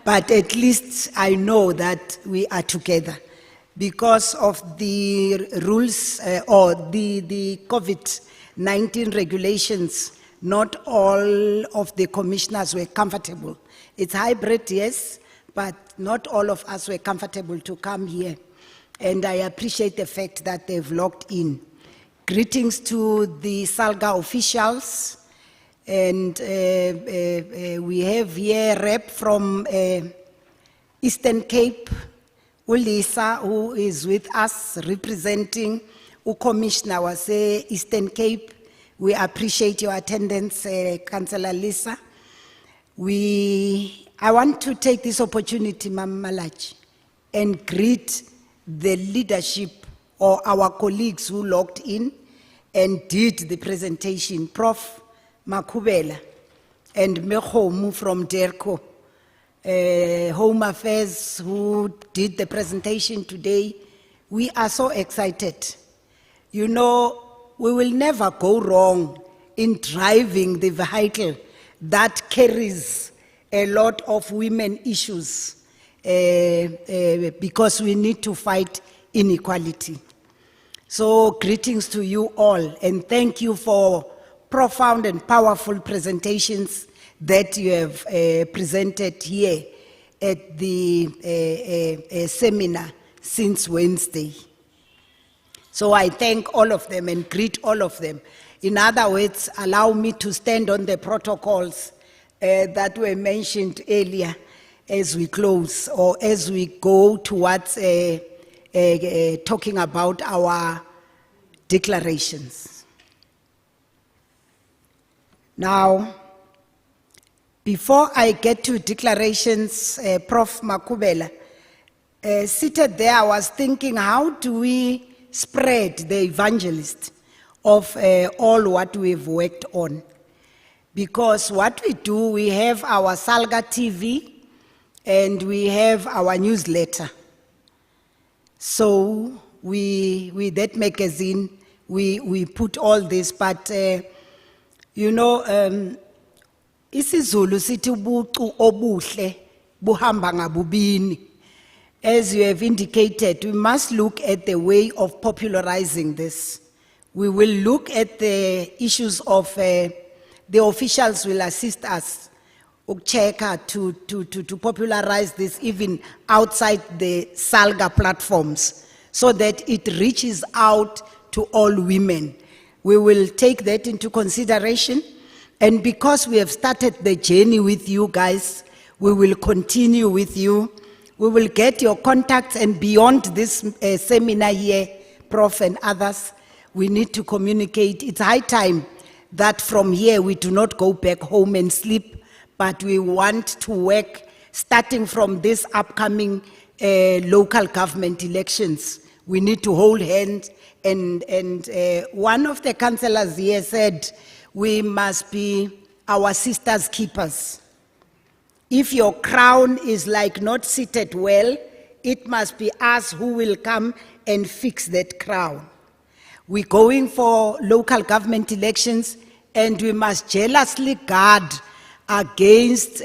but at least I know that we are together. Because of the rules or the COVID-19 regulations, not all of the commissioners were comfortable. It's hybrid, yes, but not all of us were comfortable to come here. And I appreciate the fact that they've logged in. Greetings to the SALGA officials. And we have here a rep from Eastern Cape, Ulisa, who is with us representing Commissioner was Eastern Cape. We appreciate your attendance, Councillor Lisa. I want to take this opportunity, Mama Malachi, and greet the leadership or our colleagues who logged in and did the presentation. Prof. Makubela and Mehomu from DERCO, Home Affairs, who did the presentation today. We are so excited. You know, we will never go wrong in driving the vehicle that carries a lot of women issues because we need to fight inequality. So greetings to you all, and thank you for profound and powerful presentations that you have presented here at the seminar since Wednesday. So I thank all of them and greet all of them. In other words, allow me to stand on the protocols that were mentioned earlier as we close or as we go towards talking about our declarations. Now, before I get to declarations, Prof. Makubela, seated there, I was thinking, how do we spread the evangelist of all what we've worked on? Because what we do, we have our Salga TV and we have our newsletter. So with that magazine, we put all this, but you know, isiZulu sithi ubuqu obuhle buhamba ngabubini. As you have indicated, we must look at the way of popularizing this. We will look at the issues of, the officials will assist us to popularize this even outside the SALGA platforms so that it reaches out to all women. We will take that into consideration, and because we have started the journey with you guys, we will continue with you. We will get your contacts, and beyond this seminar here, Prof. and others, we need to communicate. It's high time that from here we do not go back home and sleep, but we want to work starting from this upcoming local government elections. We need to hold hands. And one of the councillors here said, we must be our sisters' keepers. If your crown is like not seated well, it must be us who will come and fix that crown. We're going for local government elections, and we must jealously guard against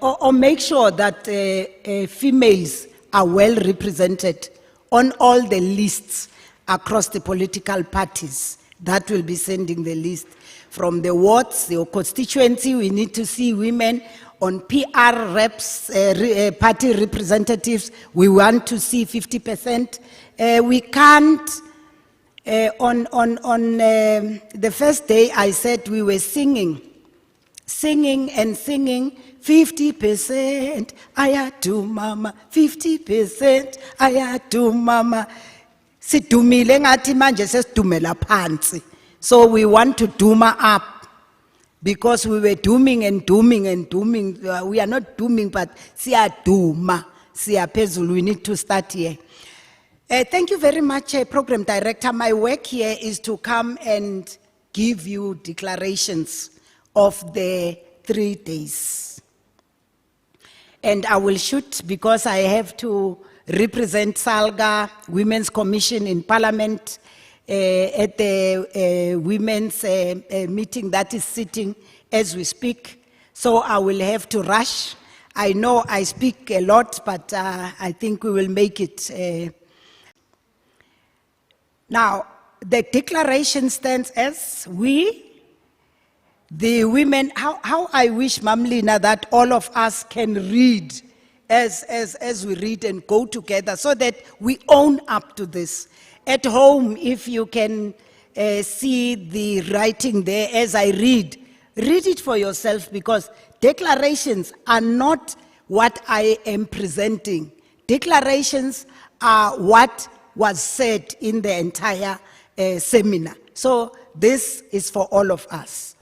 or make sure that females are well represented on all the lists across the political parties that will be sending the list. From the wards, the constituency, we need to see women on PR reps, party representatives. We want to see 50%. We can't, on the first day I said we were singing and singing, 50%, I do mama, 50%, I do mama. Sidumile ngathi manje sesidumela phansi. So we want to duma up. Because we were dooming and dooming and dooming. We are not dooming, but siya duma, siya phezulu. We need to start here. Thank you very much, Program Director. My work here is to come and give you declarations of the 3 days. And I will shoot because I have to represent Salga Women's Commission in Parliament at the women's meeting that is sitting as we speak. So I will have to rush. I know I speak a lot, but I think we will make it. Now, the declaration stands as we, the women. How I wish, Mamlina, that all of us can read as we read and go together so that we own up to this. At home, if you can see the writing there as I read it for yourself, because declarations are not what I am presenting. Declarations are what was said in the entire seminar. So this is for all of us.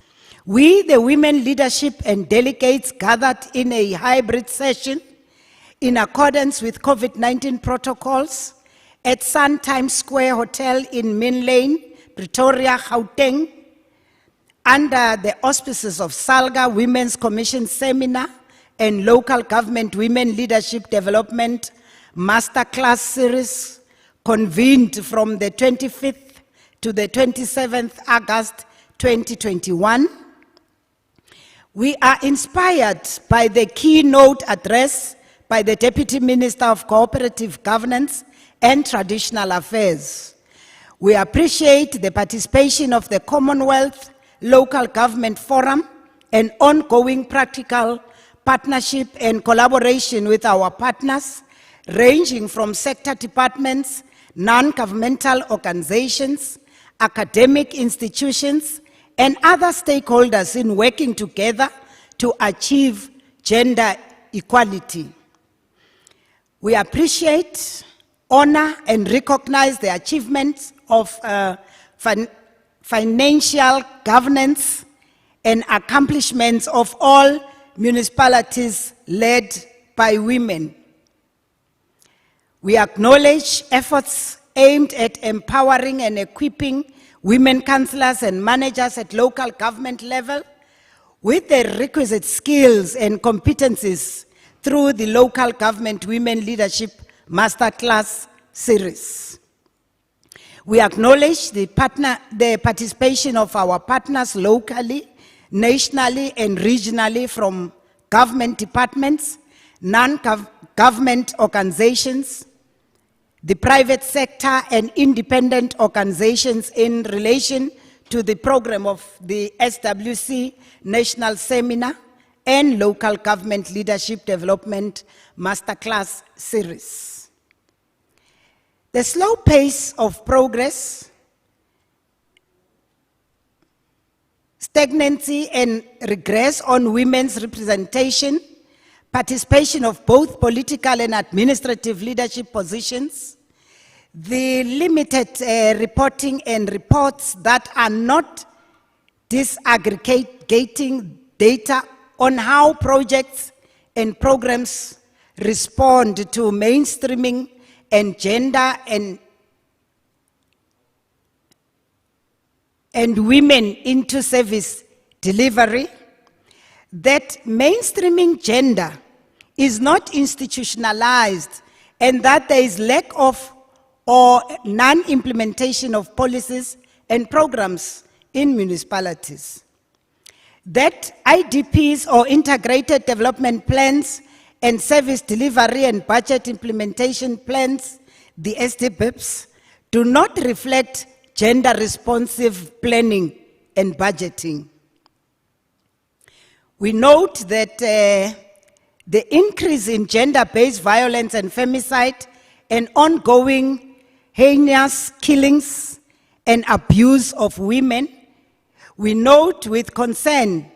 We, the women leadership and delegates, gathered in a hybrid session in accordance with COVID-19 protocols at Sun Times Square Hotel in Min Lane, Pretoria, Gauteng, under the auspices of Salga Women's Commission Seminar and Local Government Women Leadership Development Masterclass Series, convened from the 25th to the 27th August 2021. We are inspired by the keynote address by the Deputy Minister of Cooperative Governance and Traditional Affairs. We appreciate the participation of the Commonwealth Local Government Forum and ongoing practical partnership and collaboration with our partners, ranging from sector departments, non-governmental organizations, academic institutions, and other stakeholders in working together to achieve gender equality. We appreciate, honor, and recognize the achievements of financial governance and accomplishments of all municipalities led by women. We acknowledge efforts aimed at empowering and equipping women councillors and managers at local government level with the requisite skills and competencies through the Local Government Women Leadership Masterclass Series. We acknowledge the participation of our partners locally, nationally, and regionally from government departments, non-government organizations, the private sector, and independent organizations in relation to the program of the SWC National Seminar and Local Government Leadership Development Masterclass Series. The slow pace of progress, stagnancy and regress on women's representation, participation of both political and administrative leadership positions, the limited reporting and reports that are not disaggregating data on how projects and programs respond to mainstreaming and gender and women into service delivery, that mainstreaming gender is not institutionalized and that there is lack of or non-implementation of policies and programs in municipalities. That IDPs or integrated development plans and service delivery and budget implementation plans, the SDBIPs, do not reflect gender responsive planning and budgeting. We note that the increase in gender-based violence and femicide and ongoing heinous killings and abuse of women. We note with concern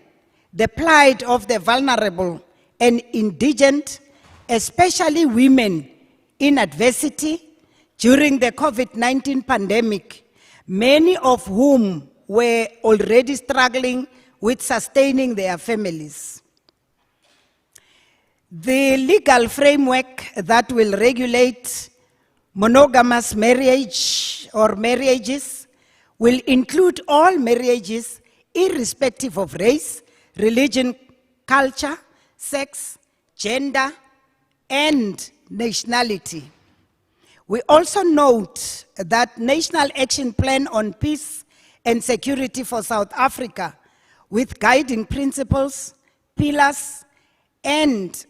the plight of the vulnerable and indigent, especially women in adversity, during the COVID-19 pandemic, many of whom were already struggling with sustaining their families. The legal framework that will regulate monogamous marriage or marriages will include all marriages irrespective of race, religion, culture, sex, gender, and nationality. We also note that National Action Plan on Peace and Security for South Africa, with guiding principles, pillars, and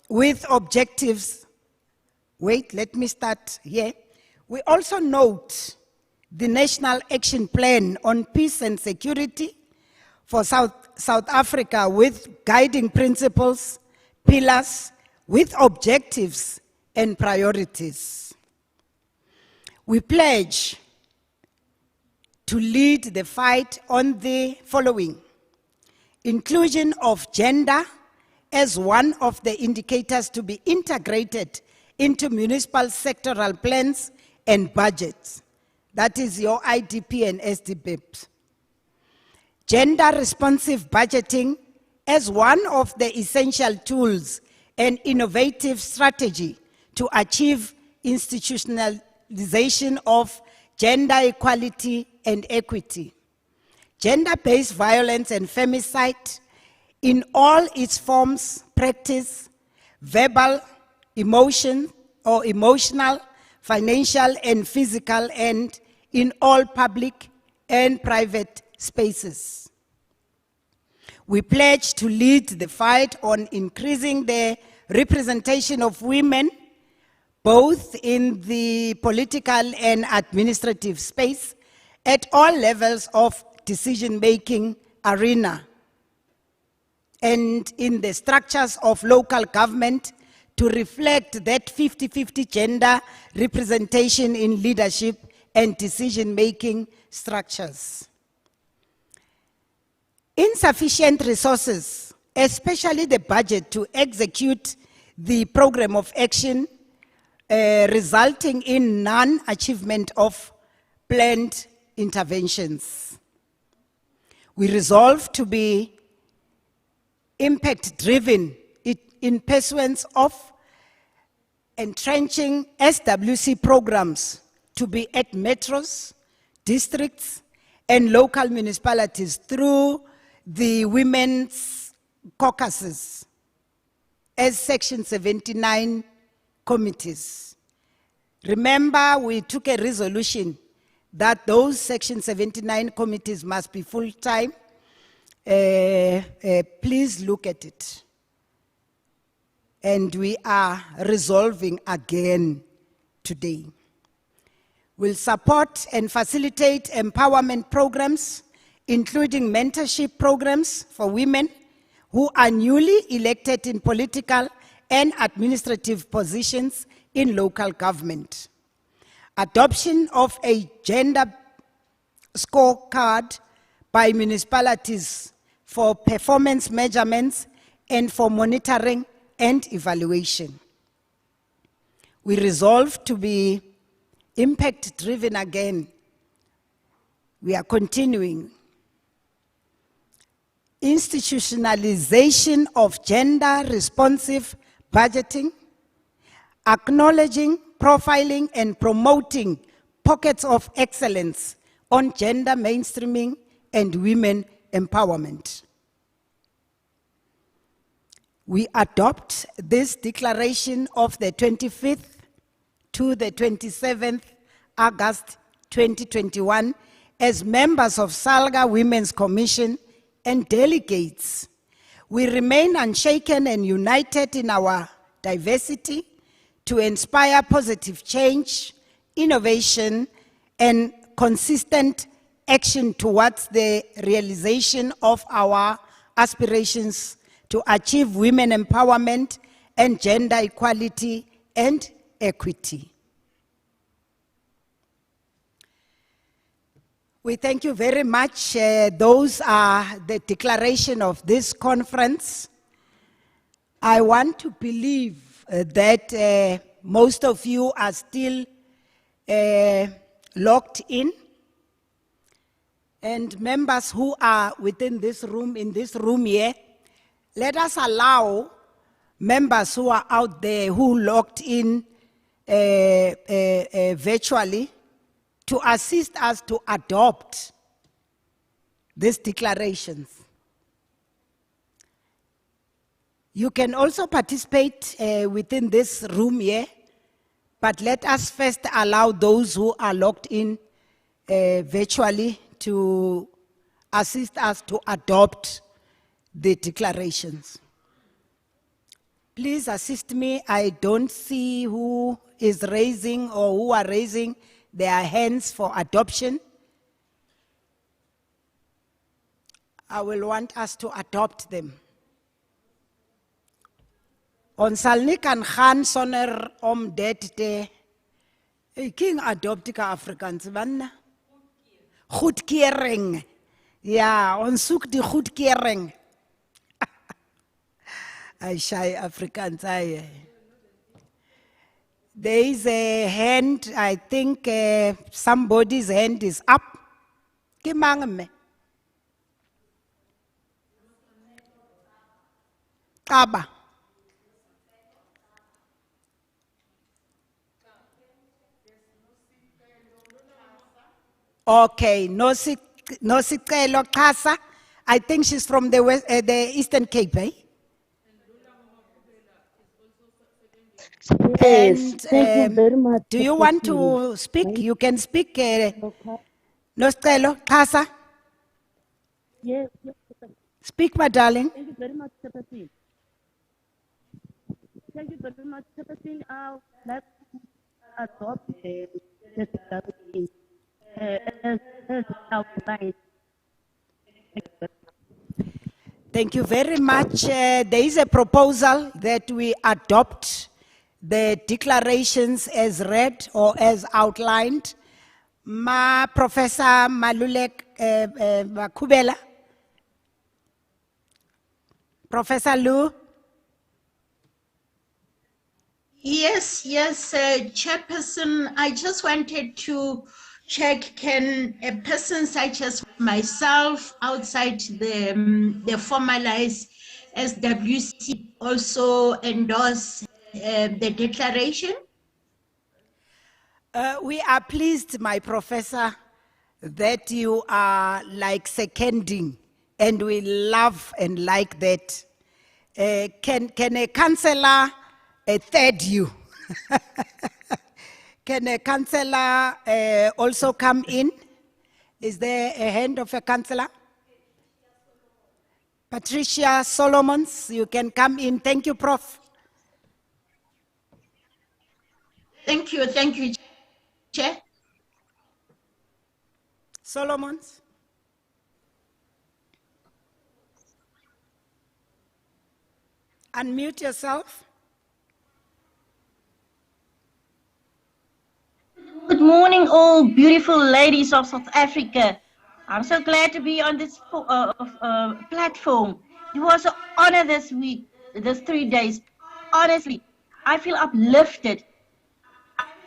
with objectives. Wait, let me start here. We also note the National Action Plan on Peace and Security for South Africa, with guiding principles, pillars, with objectives and priorities. We pledge to lead the fight on the following: inclusion of gender as one of the indicators to be integrated into municipal sectoral plans and budgets. That is your IDP and SDBIP. Gender responsive budgeting as one of the essential tools and innovative strategy to achieve institutionalization of gender equality and equity. Gender-based violence and femicide in all its forms, practice, verbal, emotional, financial, and physical, and in all public and private spaces. We pledge to lead the fight on increasing the representation of women, both in the political and administrative space, at all levels of decision-making arena, and in the structures of local government, to reflect that 50-50 gender representation in leadership and decision-making structures. Insufficient resources, especially the budget to execute the program of action, resulting in non-achievement of planned interventions. We resolve to be impact-driven in pursuance of entrenching SWC programs to be at metros, districts, and local municipalities through the women's caucuses as Section 79 committees. Remember, we took a resolution that those Section 79 committees must be full-time. Please look at it. And we are resolving again today. We'll support and facilitate empowerment programs, including mentorship programs for women who are newly elected in political and administrative positions in local government. Adoption of a gender scorecard by municipalities for performance measurements and for monitoring and evaluation. We resolve to be impact-driven again. We are continuing. Institutionalization of gender-responsive budgeting, acknowledging, profiling, and promoting pockets of excellence on gender mainstreaming and women empowerment. We adopt this declaration of the 25th to the 27th August 2021 as members of SALGA Women's Commission and delegates. We remain unshaken and united in our diversity to inspire positive change, innovation, and consistent action towards the realization of our aspirations to achieve women empowerment and gender equality and equity. We thank you very much. Those are the declaration of this conference. I want to believe that most of you are still logged in. And members who are within this room, in this room here, let us allow members who are out there who logged in virtually to assist us to adopt these declarations. You can also participate within this room here, but let us first allow those who are logged in virtually to assist us to adopt the declarations. Please assist me. I don't see who is raising or who are raising their hands for adoption. I will want us to adopt them. On Salnik and Khan Soner dead day. King adopt ka Afrikaans wanna. Goedkering. Ja, ons soek die goedkering. I shy Afrikaans. There is a hand, I think somebody's hand is up. Ke mang mme? Kaba. Okay, Nosicelo Casa. I think she's from the the Eastern Cape, eh? Yes, thank you very much. Do you want to speak? You can speak. Nosicelo Casa. Yes, Speak, my darling. thank you very much, Chairperson. Thank you very much, Chairperson. Let's adopt the declaration as outlined. Thank you very much. There is a proposal that we adopt the declarations as read or as outlined. Professor Malulek Kubela. Professor Lu. Yes, Chairperson, I just wanted to check, can a person such as myself outside the formalized SWC also endorse the declaration? We are pleased, my professor, that you are like seconding, and we love and like that. Can a councillor third you? Can a councillor also come in? Is there a hand of a councillor? Patricia Solomons, you can come in. Thank you, Prof. Thank you, Chair. Solomons? Unmute yourself. Good morning, all beautiful ladies of South Africa. I'm so glad to be on this platform. It was an honor this week, this 3 days. Honestly, I feel uplifted.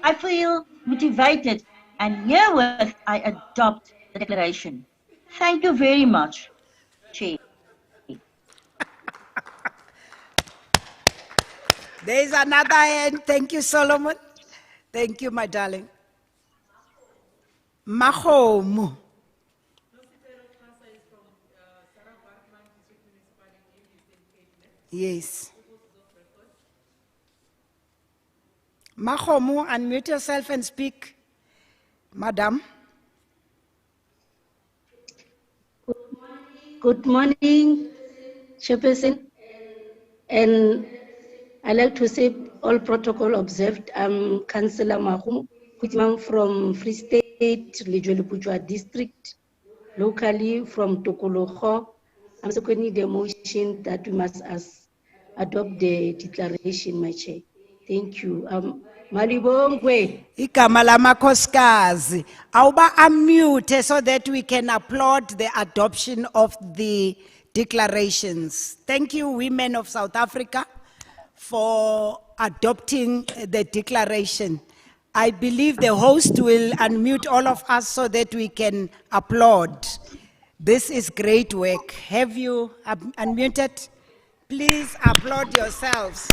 I feel motivated, and herewith I adopt the declaration. Thank you very much, Chair. There's another hand. Thank you, Solomon. Thank you, my darling. Mahomu. Yes. Mahomu, unmute yourself and speak, madam. Good morning, Chairperson. And I'd like to say all protocol observed. I'm Councillor Mahum Kuitman from Free State, Lejwelupujwa District, locally from Tokoloho. I'm seconding the motion that we must adopt the declaration, my chair. Thank you. Malibongwe. Igama lamakhosikazi. Awuba unmute so that we can applaud the adoption of the declarations. Thank you, women of South Africa, for adopting the declaration. I believe the host will unmute all of us so that we can applaud. This is great work. Have you unmuted? Please applaud yourselves.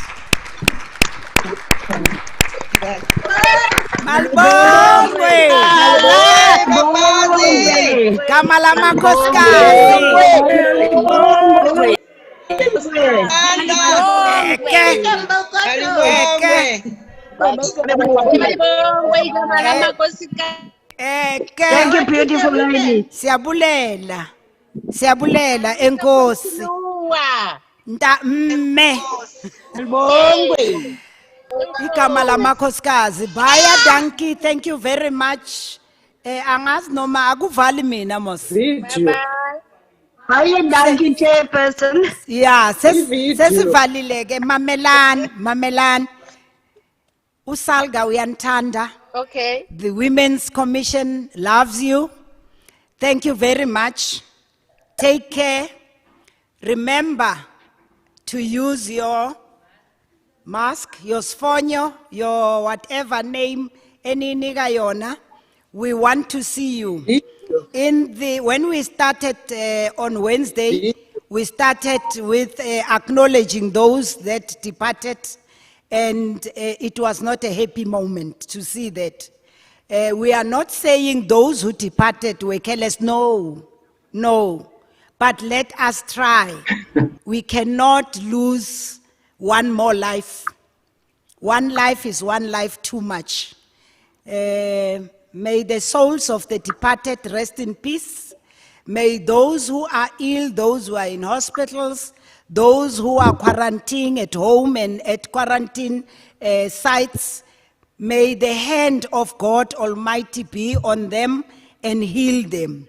Malbongwe! Kamala Makoskazi! Eke! Eke! Thank you, beautiful lady. Siyabulela. Siyabulela enkosi. Nta mme. Igama lamakhosikazi. Baya Danki, thank you very much. Angazi noma akuvali mina mos. Hiya, donkey chairperson. Yeah, sesivalileke mamelan. Usalga uyanthanda. Okay. The Women's Commission loves you. Thank you very much. Take care. Remember to use your mask, your sfonyo, your whatever name, any nigga yona. We want to see you. When we started on Wednesday, we started with acknowledging those that departed, and it was not a happy moment to see that. We are not saying those who departed were careless, no, but let us try. We cannot lose one more life. One life is one life too much. May the souls of the departed rest in peace. May those who are ill, those who are in hospitals, those who are quarantining at home and at quarantine sites, may the hand of God Almighty be on them and heal them.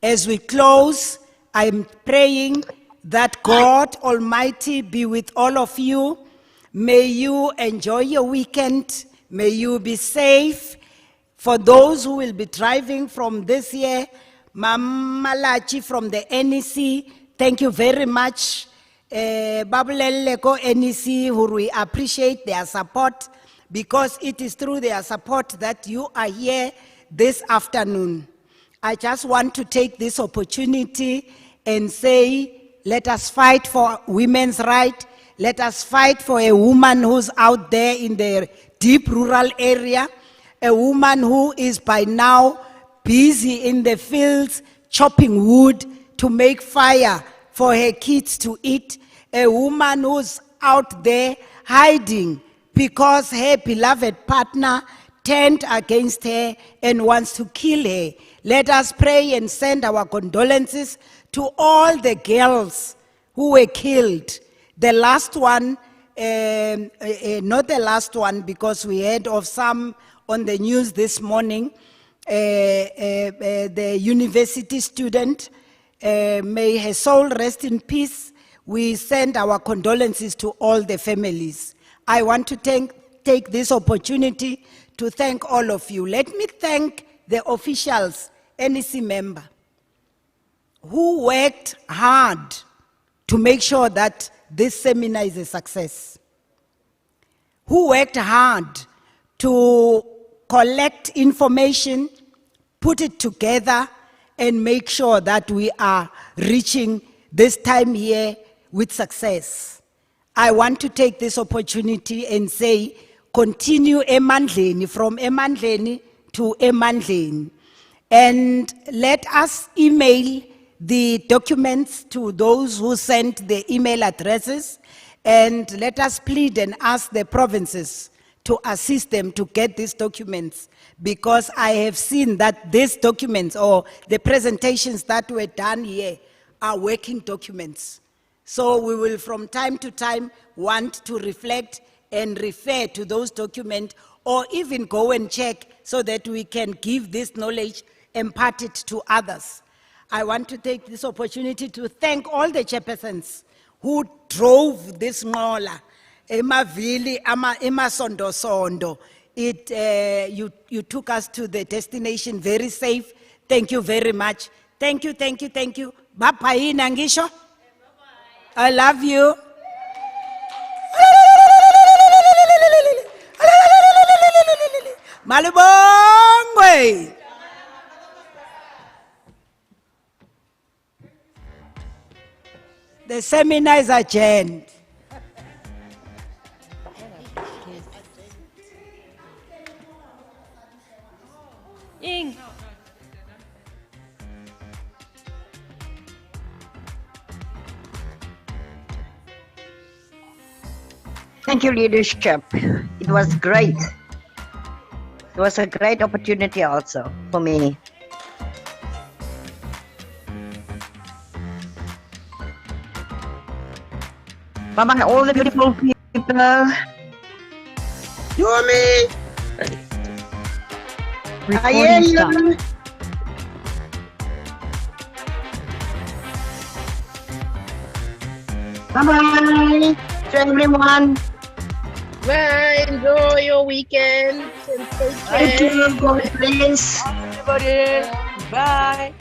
As we close, I'm praying that God Almighty be with all of you. May you enjoy your weekend. May you be safe. For those who will be driving from this year, Mamalachi from the NEC, thank you very much. Babuleleko NEC, who we appreciate their support, because it is through their support that you are here this afternoon. I just want to take this opportunity and say, let us fight for women's rights. Let us fight for a woman who's out there in the deep rural area, a woman who is by now busy in the fields chopping wood to make fire for her kids to eat, a woman who's out there hiding because her beloved partner turned against her and wants to kill her. Let us pray and send our condolences to all the girls who were killed. The last one, not the last one, because we heard of some on the news this morning, the university student, may her soul rest in peace. We send our condolences to all the families. I want to take this opportunity to thank all of you. Let me thank the officials, NEC member, who worked hard to make sure that this seminar is a success, who worked hard to collect information, put it together, and make sure that we are reaching this time here with success. I want to take this opportunity and say, continue emandleni, from emandleni to emandleni. And let us email the documents to those who sent the email addresses, and let us plead and ask the provinces to assist them to get these documents, because I have seen that these documents or the presentations that were done here are working documents. So we will from time to time want to reflect and refer to those documents, or even go and check so that we can give this knowledge, impart it to others. I want to take this opportunity to thank all the chairpersons who drove this Ngola, Emavili, Emasondo Sondo. You took us to the destination very safe. Thank you very much. Thank you, thank you, thank you. Bye-bye, Nangisho. I love you. Malibongwe. The seminar is adjourned. Ing. Thank you, leadership. It was great. It was a great opportunity also for me. Bye-bye, all the beautiful people. Yomi! I hear you. Bye-bye to everyone. Bye. Enjoy your weekend. And take Thank care. you. God bless. Everybody, bye.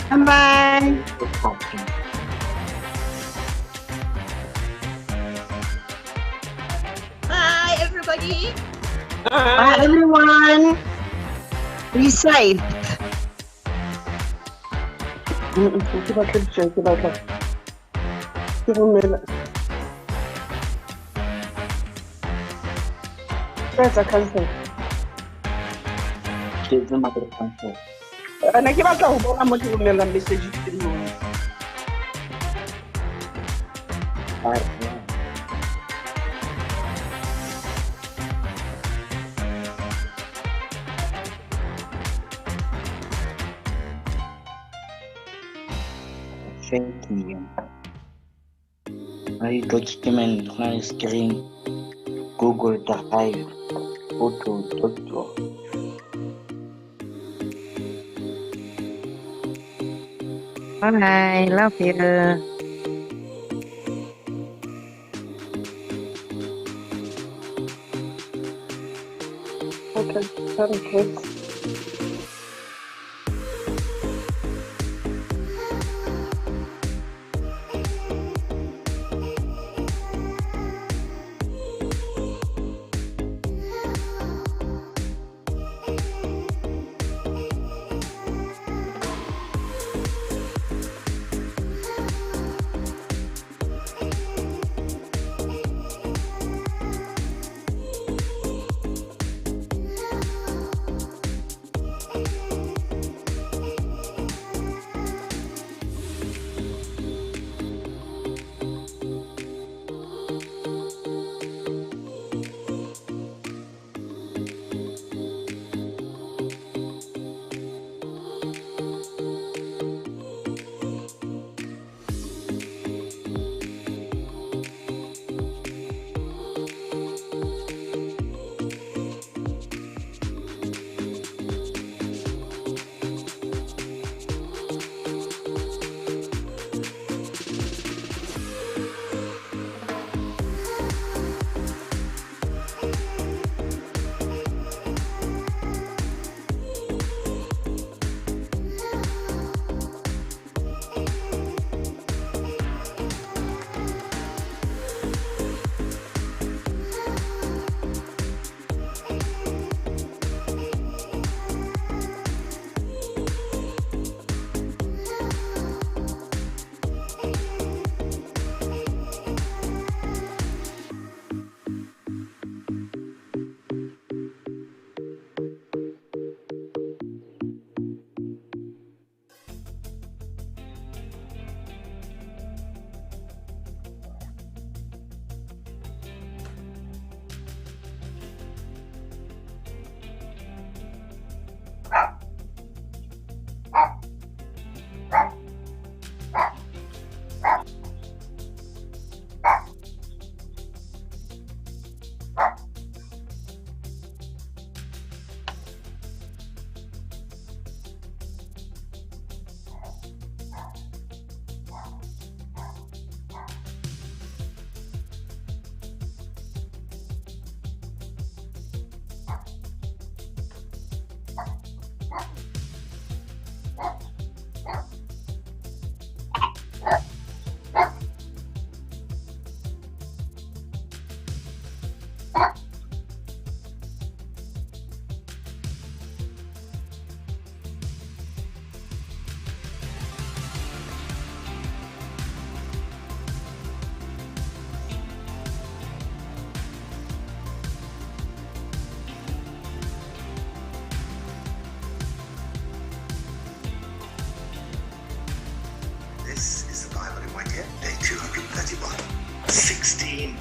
Bye-bye. Bye, everybody. Bye, everyone. Be safe. Ne ke batla ho bona mo ke romellang message teng moo. Thank you. My document, my screen, Google Drive, photo. Bye. Love you. Okay.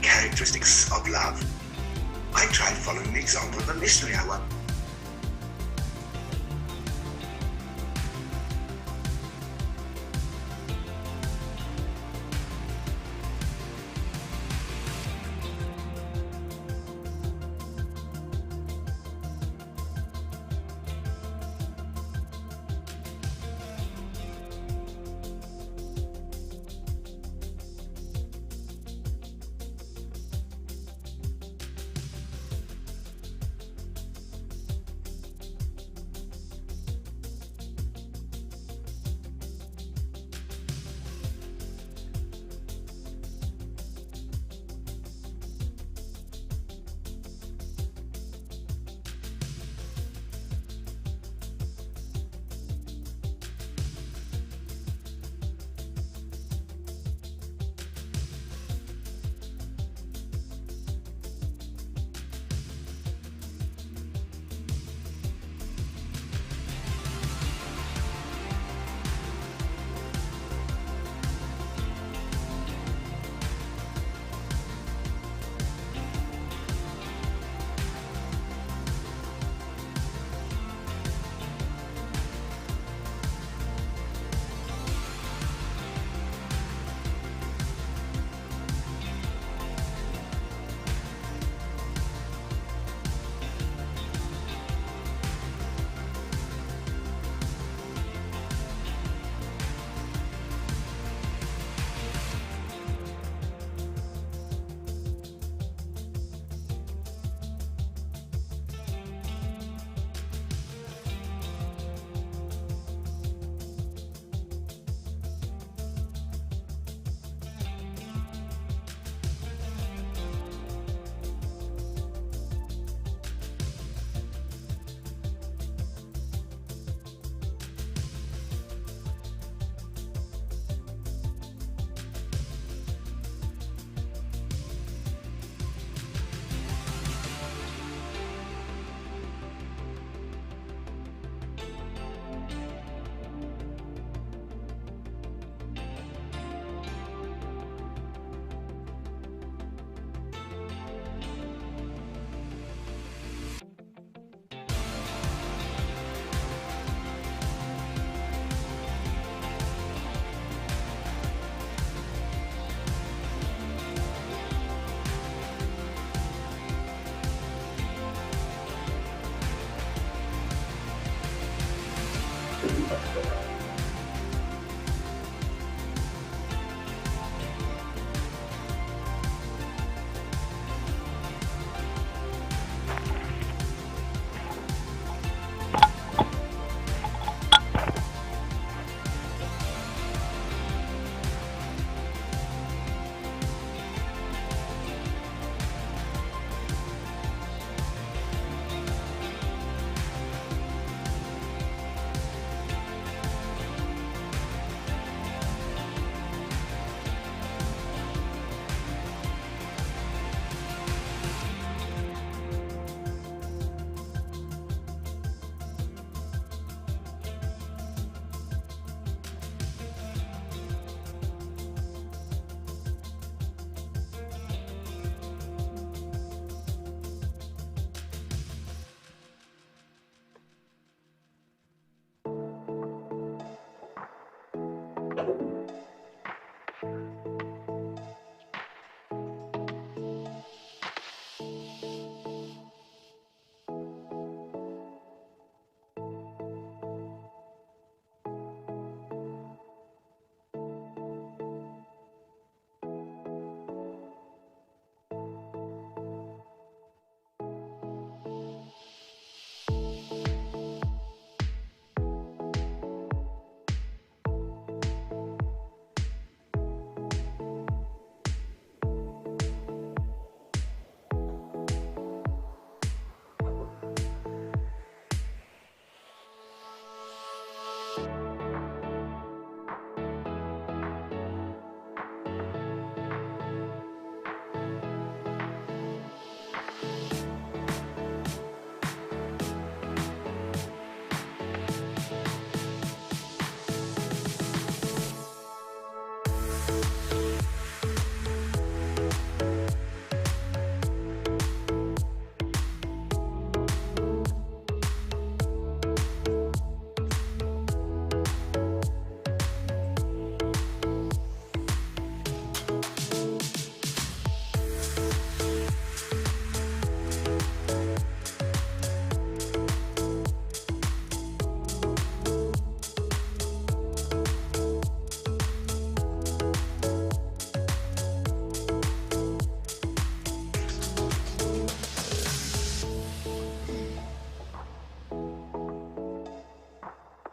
characteristics of love. I tried following the example of a missionary I once.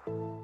love.